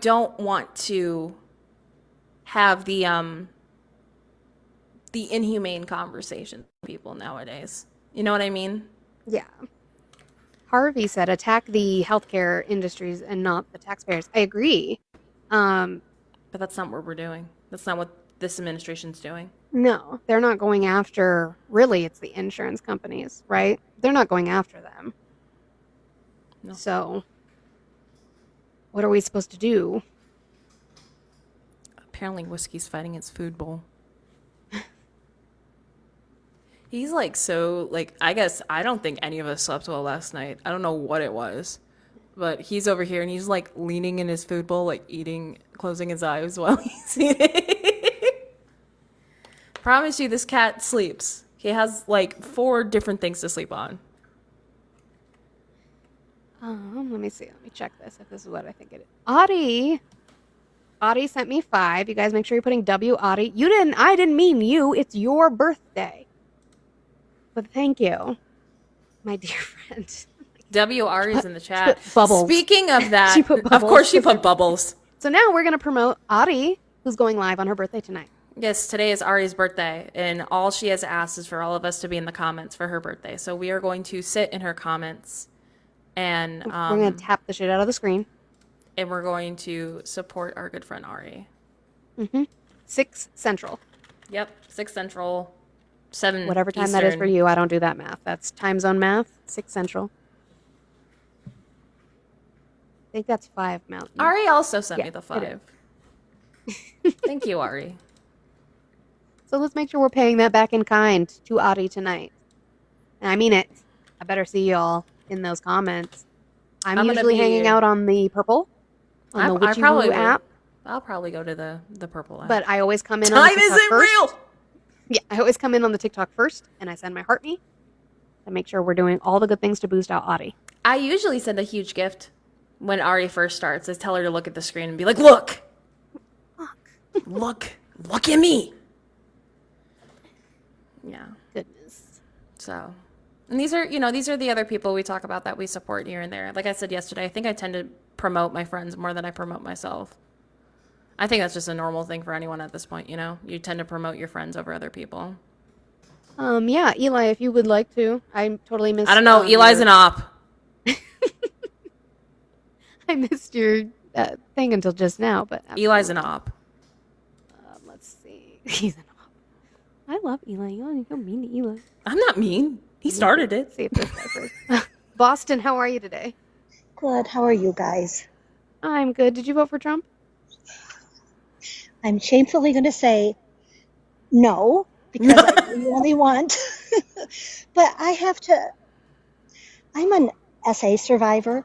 don't want to have the inhumane conversation with people nowadays. You know what I mean? Yeah. Harvey said, attack the healthcare industries and not the taxpayers. I agree. But that's not what we're doing. That's not what this administration's doing. No, they're not going after, really, it's the insurance companies, right? They're not going after them. No. So, what are we supposed to do? Apparently, Whiskey's fighting its food bowl. He's like, so, like, I guess I don't think any of us slept well last night. I don't know what it was. But he's over here and he's like leaning in his food bowl, like eating, closing his eyes while he's eating. Promise you, this cat sleeps. He has like 4 different things to sleep on. Let me see. Let me check this if this is what I think it is. Audie sent me 5. You guys make sure you're putting W Audie. I didn't mean you. It's your birthday. But thank you, my dear friend. WR is in the chat. Bubbles. Speaking of that, She put of bubbles. course she put bubbles. So now we're going to promote Audie, who's going live on her birthday tonight. Yes, today is Ari's birthday, and all she has asked is for all of us to be in the comments for her birthday. So we are going to sit in her comments, and We're going to tap the shit out of the screen. and we're going to support our good friend Ari. 6 Central. Yep, 6 Central, 7 Whatever time Eastern. that is for you. I don't do that math. That's time zone math. 6 Central. I think that's 5 Mountain. Ari also sent me Yeah, the it 5. Thank you, Ari. So let's make sure we're paying that back in kind to Audie tonight. And I mean it. I better see y'all in those comments. I'm gonna usually be- hanging out on the purple, on the I Witchy probably Woo will. app, I'll probably go to the purple app. but I always come in on the time TikTok isn't first. real. Yeah, I always come in on the TikTok first, and I send my heart me to make sure we're doing all the good things to boost out Audie. I usually send a huge gift when Ari first starts. I tell her to look at the screen and be like, "Look, look at me." Yeah. Goodness. So, and these are the other people we talk about that we support here and there. Like I said yesterday, I think I tend to promote my friends more than I promote myself. I think that's just a normal thing for anyone at this point, you know? You tend to promote your friends over other people. Yeah, Eli, if you would like to. I totally missed I don't know, Eli's an op. I missed your thing until just now, but Eli's an op. let's see. He's an op. I love Eli. You're mean to Eli. I'm not mean. He started it. Let's see if this guy first. Boston, how are you today? Good. How are you guys? I'm good. Did you vote for Trump? I'm shamefully going to say no, because I really only want. But I have to. I'm an SA survivor.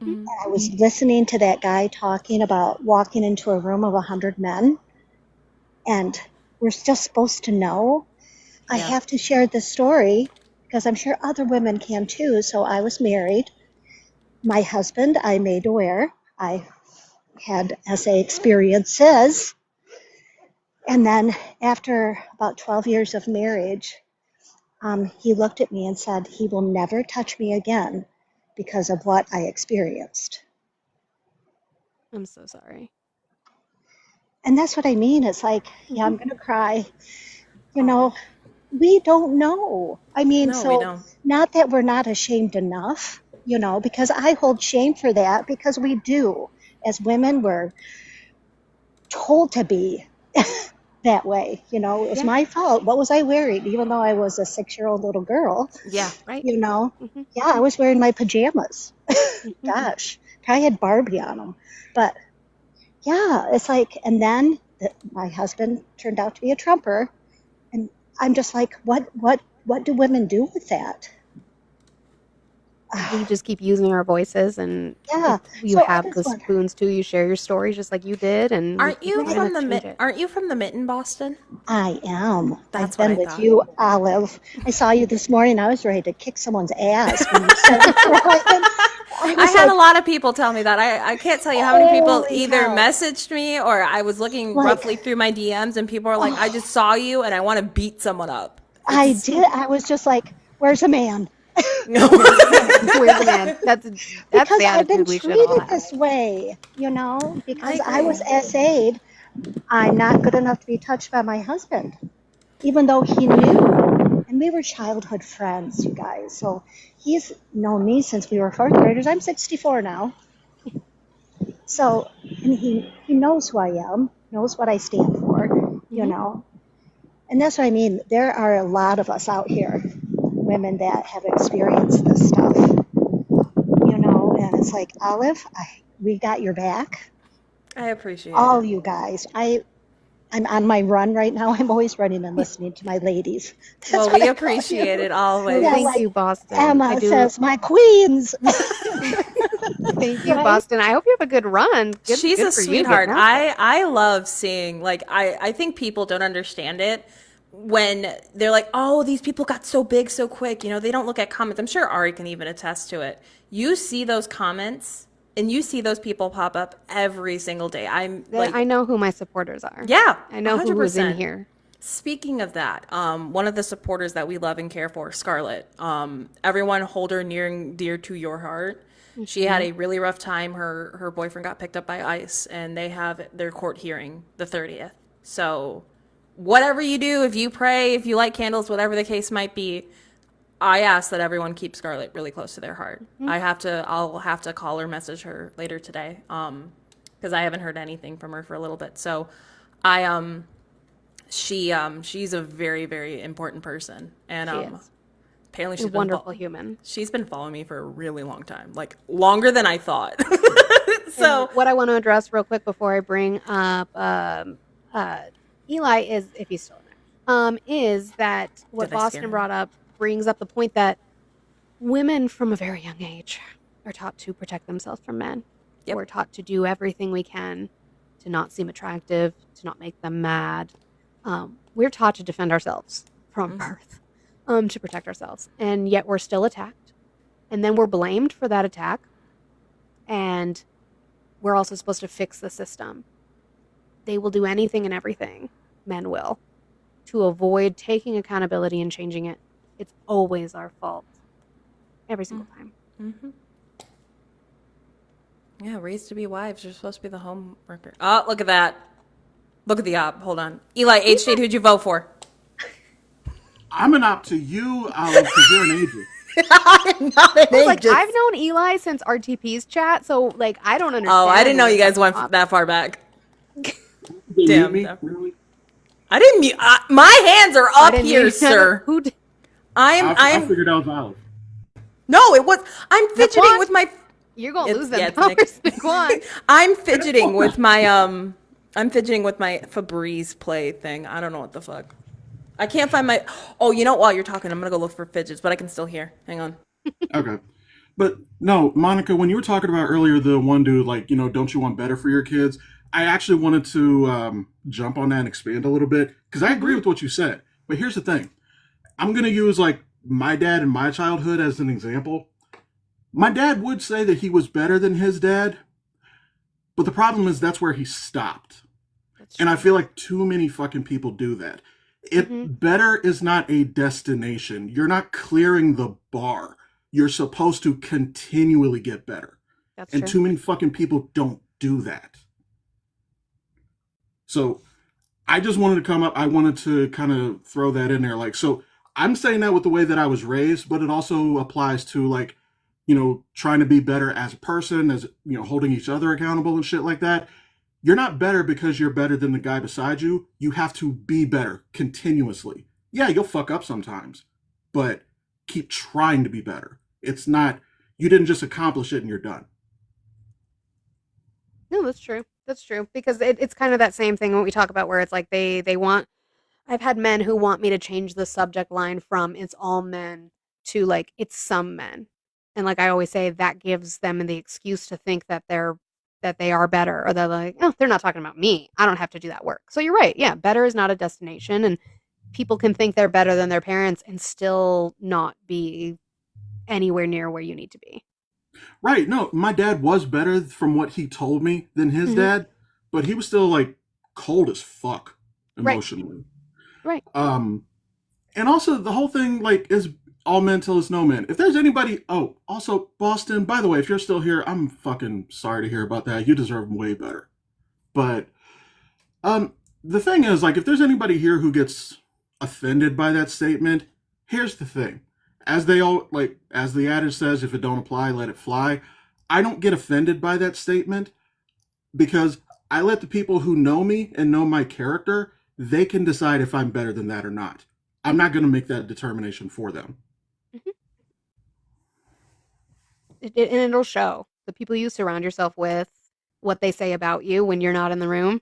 And I was listening to that guy talking about walking into a room of 100 men, and we're just supposed to know. I Yeah. have to share this story because I'm sure other women can too. So I was married. My husband, I made aware. I had SA experiences. And then after about 12 years of marriage, he looked at me and said he will never touch me again because of what I experienced. I'm so sorry. And that's what I mean. It's like, yeah, I'm going to cry. You know, we don't know. I mean, No, we so don't. not that we're not ashamed enough, you know, because I hold shame for that, because we do. As women, we're told to be that way. You know, it was Yeah. my fault. What was I wearing? Even though I was a 6-year-old little girl, Yeah. Right? you know, Mhm. yeah, I was wearing my pajamas. Mhm. Gosh, probably had Barbie on them. But yeah, it's like, and then my husband turned out to be a Trumper, and I'm just like, what do women do with that? We just keep using our voices, and Yeah. if you So I have just the wonder- spoons too. You share your stories just like you did, and Aren't you we're gonna from the change it. Aren't you from the Mitten, Boston? I am. That's I've what been I with thought. you, Olive. I saw you this morning. I was ready to kick someone's ass when you said it. I was had like, a lot of people tell me that. I can't tell you how many people Holy either cow. messaged me or I was looking Like- roughly through my DMs and people are like, I just saw you and I want to beat someone up. I did. I was just like, where's a man? No. Where's the man? That's Because the I've been attitude we should all treated have. this way, you know, because I agree. was SA'd. I'm not good enough to be touched by my husband, even though he knew. And we were childhood friends, you guys. So he's known me since we were fourth graders. I'm 64 now. So, and he knows who I am, knows what I stand for, you know. And that's what I mean. There are a lot of us out here, women that have experienced this stuff, you know, and it's like, Olive, we got your back. I appreciate All it. you guys. I'm on my run right now. I'm always running and listening to my ladies. That's Well, what we I call appreciate you. it always. Yeah, Thank like you, Boston. I Emma do. says, my queens. Thank you, Right? Boston. I hope you have a good run. She's Good a for you sweetheart. getting out there. I love seeing, like, I think people don't understand it when they're like, oh, these people got so big so quick. You know, they don't look at comments. I'm sure Ari can even attest to it. You see those comments and you see those people pop up every single day. I'm like, I know who my supporters are. yeah, I know who was in 100%. here. Speaking of that, one of the supporters that we love and care for, Scarlett, everyone hold her near and dear to your heart. She had a really rough time. Her boyfriend got picked up by ICE, and they have their court hearing the 30th. So whatever you do, if you pray, if you light candles, whatever the case might be, I ask that everyone keep Scarlett really close to their heart. I'll have to call or message her later today, because I haven't heard anything from her for a little bit. So she's a very, very important person, and She is. apparently A wonderful human. she's been following me for a really long time, like longer than I thought. So And what I want to address real quick before I bring up Eli is, if he's still in there, is that what Did I scare Boston him? brought up brings up the point that women from a very young age are taught to protect themselves from men. Yep. We're taught to do everything we can to not seem attractive, to not make them mad. We're taught to defend ourselves from birth, to protect ourselves. And yet we're still attacked. And then we're blamed for that attack. And we're also supposed to fix the system. They will do anything and everything, men will, to avoid taking accountability and changing it. It's always our fault. Every single time. Mm-hmm. Yeah, raised to be wives. You're supposed to be the home worker. Oh, look at that. Look at the op. Hold on. Eli, age state, who'd you vote for? I'm an op to you, Olive, because you're an agent. I'm not an It's like, ageist. I've known Eli since RTP's chat, so like I don't understand. Oh, I didn't know where you guys that's went up. that far back. You mute Damn. me? Really? I didn't mute. My hands are I up didn't here, know- sir. Who did? I I'm. figured out Olive. No, it was. I'm fidgeting Naquan? with my. You're gonna It's- lose them yeah, it's powers, Naquan. I'm fidgeting with my I'm fidgeting with my Febreze play thing. I don't know what the fuck. I can't find my. Oh, you know, while you're talking, I'm gonna go look for fidgets, but I can still hear. Hang on. Okay. But no, Monica, when you were talking about earlier the one dude, like, you know, don't you want better for your kids? I actually wanted to jump on that and expand a little bit because I agree with what you said. But here's the thing. I'm going to use like my dad and my childhood as an example. My dad would say that he was better than his dad, but the problem is that's where he stopped. And I feel like too many fucking people do that. Better is not a destination. You're not clearing the bar. You're supposed to continually get better. That's And true. too many fucking people don't do that. So I just wanted to come up. I wanted to kind of throw that in there. Like, so I'm saying that with the way that I was raised, but it also applies to like, you know, trying to be better as a person, as, you know, holding each other accountable and shit like that. You're not better because you're better than the guy beside you. You have to be better continuously. Yeah, you'll fuck up sometimes, but keep trying to be better. It's not, you didn't just accomplish it and you're done. No, that's true. That's true. Because it's kind of that same thing when we talk about where it's like they want. I've had men who want me to change the subject line from "it's all men" to like "it's some men," and like I always say, that gives them the excuse to think that they are better, or they're like, oh, they're not talking about me. I don't have to do that work. So you're right. Yeah, better is not a destination, and people can think they're better than their parents and still not be anywhere near where you need to be. Right. No, my dad was better from what he told me than his dad, but he was still like cold as fuck emotionally. Right. And also the whole thing like is all men till it's no man. If there's anybody, oh, also Boston, by the way, if you're still here, I'm fucking sorry to hear about that. You deserve way better. But the thing is, like, if there's anybody here who gets offended by that statement, here's the thing. As as the adage says, if it don't apply, let it fly. I don't get offended by that statement because I let the people who know me and know my character, they can decide if I'm better than that or not. I'm not going to make that determination for them. And it'll show. The people you surround yourself with, what they say about you when you're not in the room,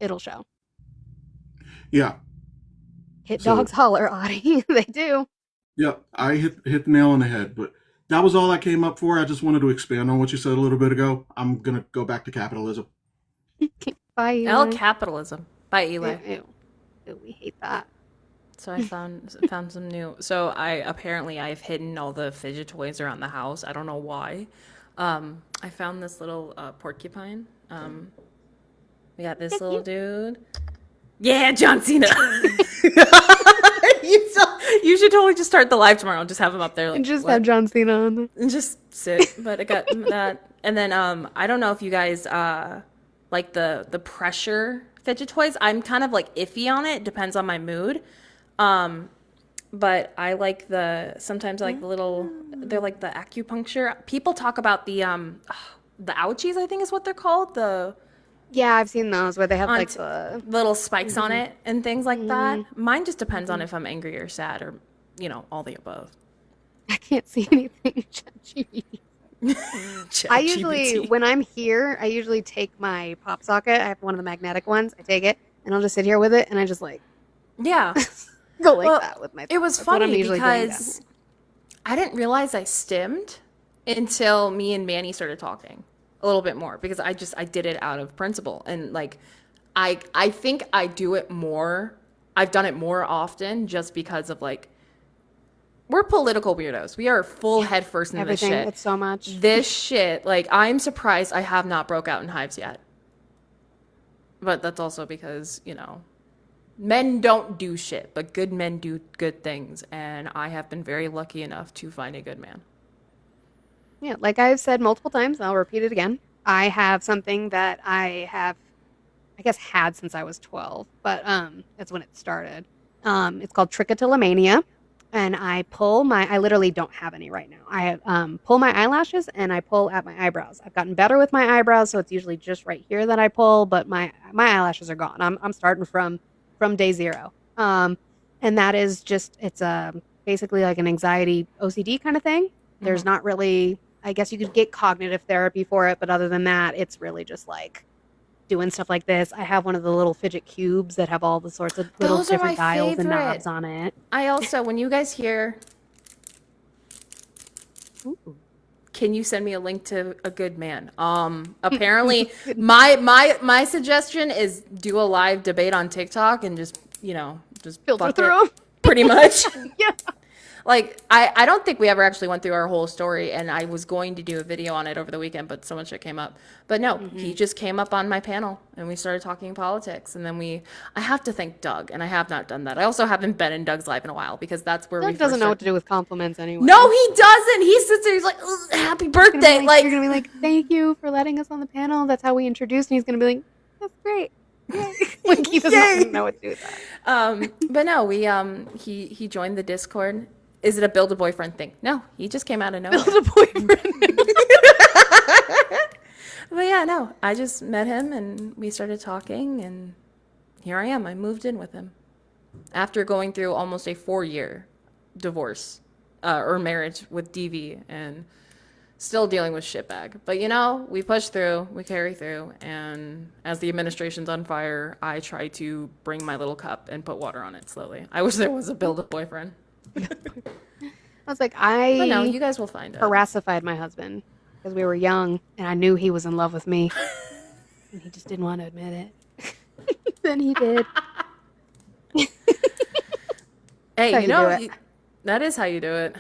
it'll show. Yeah. Hit So, dogs holler, Audie. They do. yeah, I hit the nail on the head, but that was all I came up for. I just wanted to expand on what you said a little bit ago. I'm going to go back to capitalism. Bye, Eli. L capitalism by Eli. Ew. Ew, we hate that. So I found some new. So I've hidden all the fidget toys around the house. I don't know why. I found this little porcupine. We got this little dude. Yeah, John Cena. You should totally just start the live tomorrow and just have him up there. Like, And just what? have John Cena on. And just sit. But I got that. And then I don't know if you guys like the pressure fidget toys. I'm kind of like iffy on it. Depends on my mood. But I like sometimes like the little, they're like the acupuncture. People talk about the ouchies, I think is what they're called. Yeah, I've seen those where they have On like t- the. little spikes on it and things like that. Mine just depends on if I'm angry or sad or, all the above. I can't see anything. I usually, when I'm here, I usually take my pop socket. I have one of the magnetic ones. I take it and I'll just sit here with it and I just like Yeah. go like Well, that with my. It was That's what I'm funny usually doing because I didn't realize I stimmed until me and Manny started talking a little bit more because I did it out of principle and like I think I do it more. I've done it more often just because of like we're political weirdos. We are full head first into this everything. shit. It's so much. This shit, like I'm surprised I have not broke out in hives yet. But that's also because, men don't do shit, but good men do good things. And I have been very lucky enough to find a good man. Yeah, like I've said multiple times, I'll repeat it again. I have something that I have, I guess, had since I was 12, but that's when it started. It's called trichotillomania, and I literally don't have any right now. I pull my eyelashes and I pull at my eyebrows. I've gotten better with my eyebrows, so it's usually just right here that I pull, but my eyelashes are gone. I'm starting from day zero. And that is just, it's basically like an anxiety OCD kind of thing. There's not really, I guess you could get cognitive therapy for it, but other than that, it's really just like doing stuff like this. I have one of the little fidget cubes that have all the sorts of little Those are different my dials and favorite. knobs on it. I also, when you guys hear, can you send me a link to a good man? Apparently, my suggestion is do a live debate on TikTok and just Filter fuck through 'em. pretty much. Yeah. Like, I don't think we ever actually went through our whole story, and I was going to do a video on it over the weekend, but so much shit came up. But no, he just came up on my panel, and we started talking politics, and then I have to thank Doug, and I have not done that. I also haven't been in Doug's live in a while, because that's where we Doug first doesn't know what started. to do with compliments anyway. No, he doesn't! He sits there, he's like, "Ugh, happy birthday! You're gonna be like, thank you for letting us on the panel. That's how we introduced. And he's gonna be like, that's great. Yay. Like he doesn't know what to do with that. But no, he joined the Discord. Is it a build a boyfriend thing? No, he just came out of nowhere. Build a boyfriend. But yeah, no, I just met him and we started talking, and here I am. I moved in with him after going through almost a 4-year divorce or marriage with DV and still dealing with shitbag. But we push through, we carry through, and as the administration's on fire, I try to bring my little cup and put water on it slowly. I wish there was a build a boyfriend. I was like, But no, you guys will find it. harassified my husband because we were young and I knew he was in love with me. And he just didn't want to admit it. Then he did. Hey, That's how you do it. that is how you do it.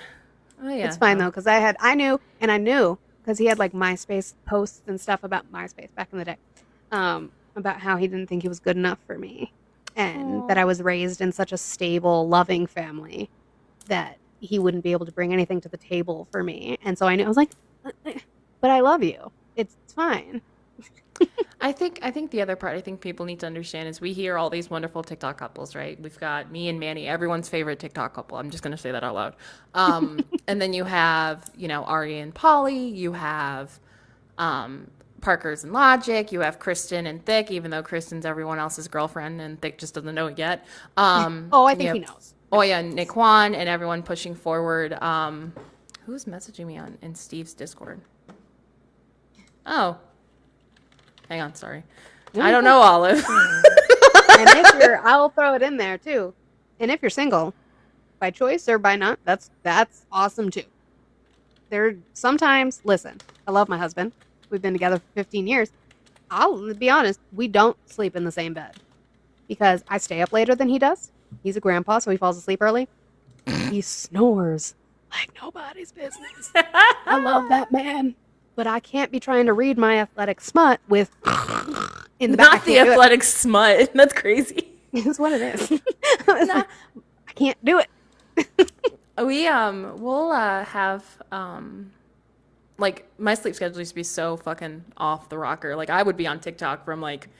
Oh yeah. It's fine though, because I knew because he had like MySpace posts and stuff about MySpace back in the day, about how he didn't think he was good enough for me, and that I was raised in such a stable, loving family that he wouldn't be able to bring anything to the table for me. And so I was like, but I love you. It's fine. I think the other part I think people need to understand is we hear all these wonderful TikTok couples, right? We've got me and Manny, everyone's favorite TikTok couple. I'm just gonna say that out loud. And then you have, Ari and Polly. You have Parker's and Logic. You have Kristen and Thick, even though Kristen's everyone else's girlfriend and Thick just doesn't know it yet. Oh, I think he knows. Oya and Naquan and everyone pushing forward. Who's messaging me in Steve's Discord? Oh. Hang on, sorry. I don't know, Olive. And I'll throw it in there too. And if you're single, by choice or by not, that's awesome too. Listen, I love my husband. We've been together for 15 years. I'll be honest, we don't sleep in the same bed because I stay up later than he does. He's a grandpa, so he falls asleep early. He snores like nobody's business. I love that man. But I can't be trying to read my athletic smut with in the back. Not the athletic smut. That's crazy. It's what it is. I can't do it. We'll have like my sleep schedule used to be so fucking off the rocker. Like I would be on TikTok from like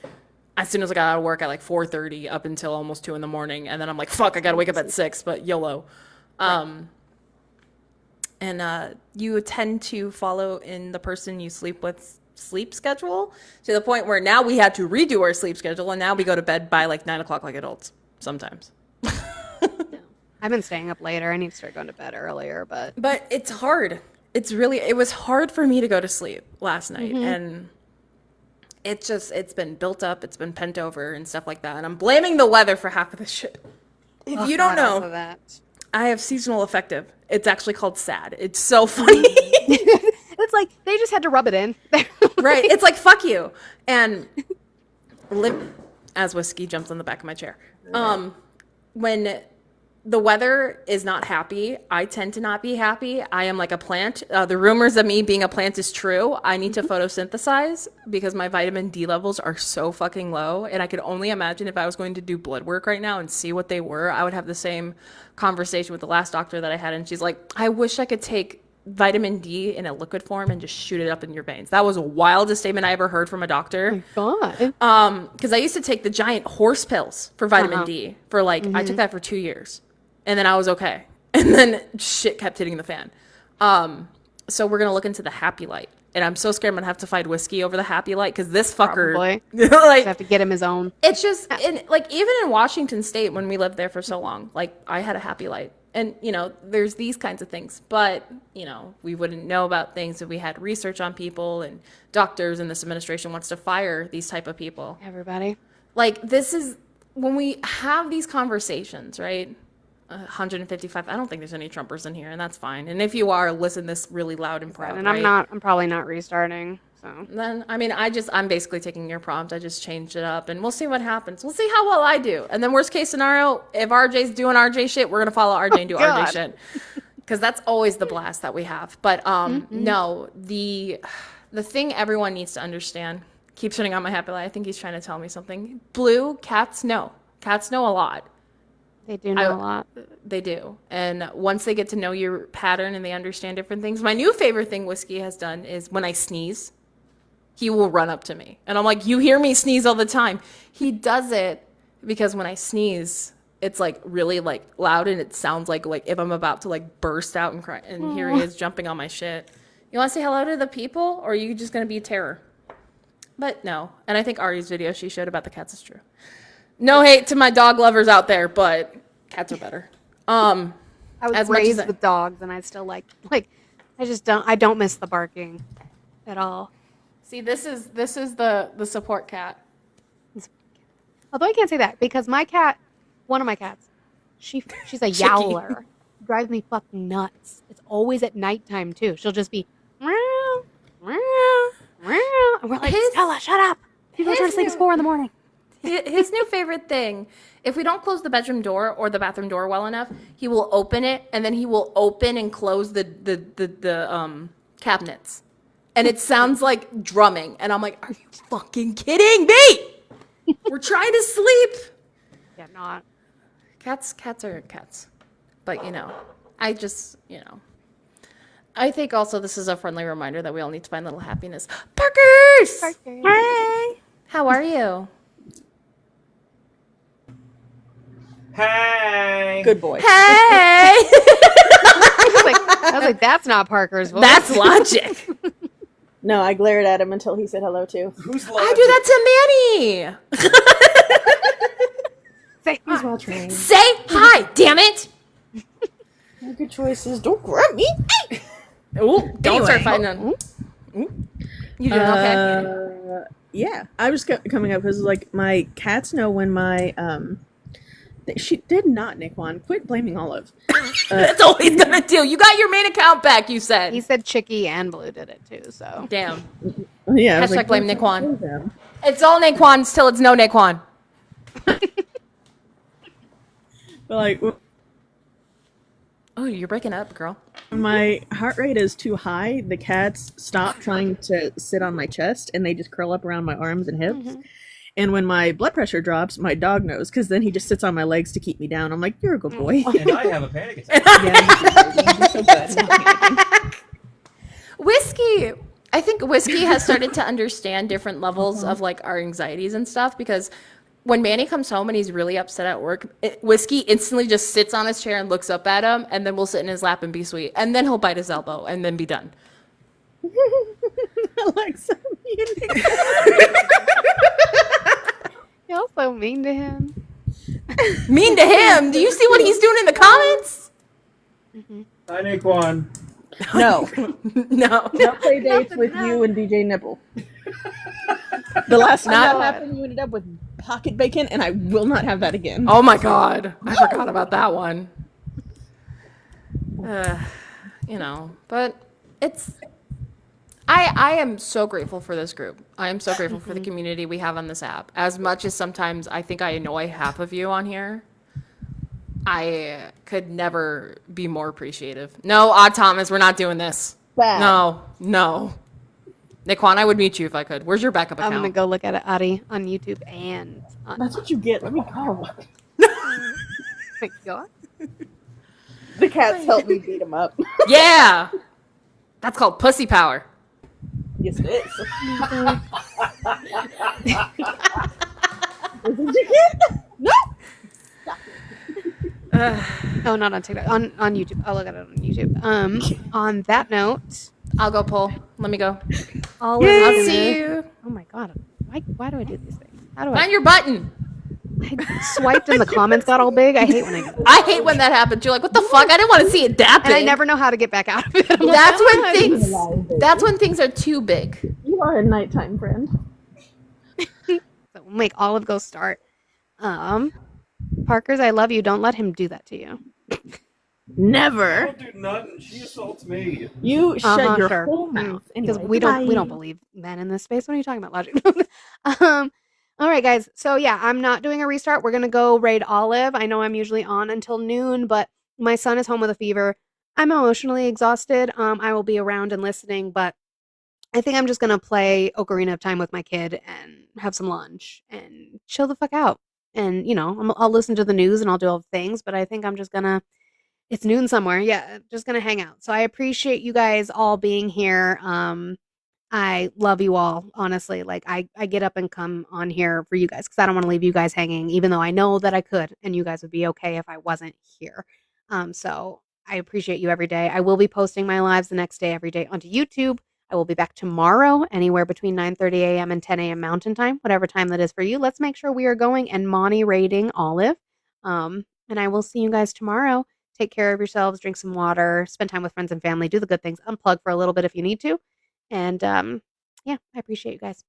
as soon as I got out of work at like 4:30 up until almost 2 a.m, and then I'm like, fuck, I gotta wake up at 6, but YOLO. And you tend to follow in the person you sleep with sleep schedule to the point where now we had to redo our sleep schedule, and now we go to bed by like 9 o'clock like adults sometimes. I've been staying up later. I need to start going to bed earlier, but it's hard. It was hard for me to go to sleep last night, and it's been built up, it's been pent over and stuff like that, and I'm blaming the weather for half of this shit. If you don't know, I have seasonal affective. It's actually called SAD. It's so funny. It's like they just had to rub it in. Right. It's like, fuck you. And as whiskey jumps on the back of my chair. When the weather is not happy, I tend to not be happy. I am like a plant. The rumors of me being a plant is true. I need to photosynthesize because my vitamin D levels are so fucking low. And I could only imagine if I was going to do blood work right now and see what they were, I would have the same conversation with the last doctor that I had. And she's like, I wish I could take vitamin D in a liquid form and just shoot it up in your veins. That was the wildest statement I ever heard from a doctor. Oh my God. Because I used to take the giant horse pills for vitamin D for like, I took that for 2 years. And then I was okay. And then shit kept hitting the fan. So we're going to look into the Happy Light. And I'm so scared I'm going to have to fight whiskey over the Happy Light because this fucker... like, have to get him his own. It's just... like, even in Washington State, when we lived there for so long, like, I had a Happy Light. And, there's these kinds of things. But, we wouldn't know about things if we had research on people and doctors, and this administration wants to fire these type of people. Everybody. Like, this is... When we have these conversations, right... 155. I don't think there's any Trumpers in here, and that's fine. And if you are, listen this really loud and proud. And right? I'm probably not restarting. So then, I'm basically taking your prompt. I just changed it up, and we'll see what happens. We'll see how well I do. And then worst case scenario, if RJ's doing RJ shit, we're gonna follow RJ and do RJ shit, because that's always the blast that we have. But no, the thing everyone needs to understand. Keeps turning on my Happy Light. I think he's trying to tell me something. Blue cats know. Cats know a lot. They do know a lot. They do. And once they get to know your pattern and they understand different things, my new favorite thing Whiskey has done is when I sneeze, he will run up to me. And I'm like, you hear me sneeze all the time. He does it because when I sneeze, it's like really like loud and it sounds like if I'm about to like burst out and cry. And here he is jumping on my shit. You want to say hello to the people, or are you just going to be a terror? But no. And I think Ari's video she showed about the cats is true. No hate to my dog lovers out there, but cats are better. I was raised with dogs, and I still like I don't miss the barking at all. See, this is the support cat. Although I can't say that because my cat, one of my cats, she's a yowler. Drives me fucking nuts. It's always at nighttime too. She'll just be meow, meow, meow. And we're like, Stella, shut up. People trying to sleep at 4 a.m. His new favorite thing, if we don't close the bedroom door or the bathroom door well enough, he will open it, and then he will open and close the cabinets. And it sounds like drumming. And I'm like, are you fucking kidding me? We're trying to sleep. Yeah, not. Cats are cats. But, I think also this is a friendly reminder that we all need to find little happiness. Parkers! Parkers. How are you? Hey. Good boy. Hey! I was like, that's not Parker's voice. That's logic. No, I glared at him until he said hello too. Who's I do that to Manny. Say He's hi. well trained. Say hi, damn it. Good choices. Don't grab me. Ooh, don't start Anyway. fighting on. You doing okay? Yeah, I was coming up because like my cats know when my she did not, Nickwan. Quit blaming Olive. That's all he's gonna do. You got your main account back, you said. He said Chicky and Blue did it too, so. Damn. Yeah. I was Hashtag like, blame "Don't Nickwan. blame them." It's all Naquan still it's no Naquan. But like Oh, you're breaking up, girl. when my heart rate is too high, the cats stop trying to sit on my chest and they just curl up around my arms and hips. Mm-hmm. And when my blood pressure drops, my dog knows because then he just sits on my legs to keep me down. I'm like, you're a good boy. And I have a panic attack. Yeah, you're so good. Whiskey. I think Whiskey has started to understand different levels of like our anxieties and stuff because when Manny comes home and he's really upset at work, Whiskey instantly just sits on his chair and looks up at him, and then we'll sit in his lap and be sweet, and then he'll bite his elbow and then be done. Alexa, Y'all so mean to him. Mean to him. Do you see what he's doing in the comments? Hi, Naquan. no, No. no play dates with you and DJ Nipple. The last time Not- that happened, you ended up with pocket bacon, and I will not have that again. Oh my god. I forgot about that one. You know, but it's I am so grateful for this group. I am so grateful for the community we have on this app. As much as sometimes I think I annoy half of you on here, I could never be more appreciative. No, Odd Thomas, we're not doing this. Bad. No. Naquan, I would meet you if I could. Where's your backup I'm account? gonna go look at it, Adi, on YouTube and on That's what you get. Let me go. my God. The cats helped me beat him up. Yeah. That's called pussy power. Yes, it is. Is it your kid? No. Oh, not on TikTok. On YouTube. I'll look at it on YouTube. On that note, I'll go pull. Let me go. I'll I'll see you. Oh my God. Why do I do these things? How do I? Find your button. I swiped and the comments got all big. I hate when I do that. I hate when that happens. You're like, what the fuck? I didn't want to see it that big. And I never know how to get back out of it. I'm like, That's "Oh, when that's when things are too big. You are a nighttime friend. So we'll make Olive go start. Parker's, I love you. Don't let him do that to you. Never. Don't do nothing. She assaults me. You shut your Sure. whole mouth. Because Anyway, we don't goodbye. believe men in this space. What are you talking about, logic? All right, guys. So yeah, I'm not doing a restart. We're gonna go raid Olive. I know I'm usually on until noon, but my son is home with a fever. I'm emotionally exhausted. I will be around and listening, but I think I'm just gonna play Ocarina of Time with my kid and have some lunch and chill the fuck out. And I'll listen to the news and I'll do all the things, but I think I'm just gonna. It's noon somewhere. Yeah, just gonna hang out. So I appreciate you guys all being here. I love you all, honestly. Like I get up and come on here for you guys because I don't want to leave you guys hanging, even though I know that I could and you guys would be okay if I wasn't here. So I appreciate you every day. I will be posting my lives the next day every day onto YouTube. I will be back tomorrow, anywhere between 9:30 a.m. and 10 a.m. Mountain Time, whatever time that is for you. Let's make sure we are going and Monty raiding Olive. And I will see you guys tomorrow. Take care of yourselves, drink some water, spend time with friends and family, do the good things, unplug for a little bit if you need to. And yeah, I appreciate you guys.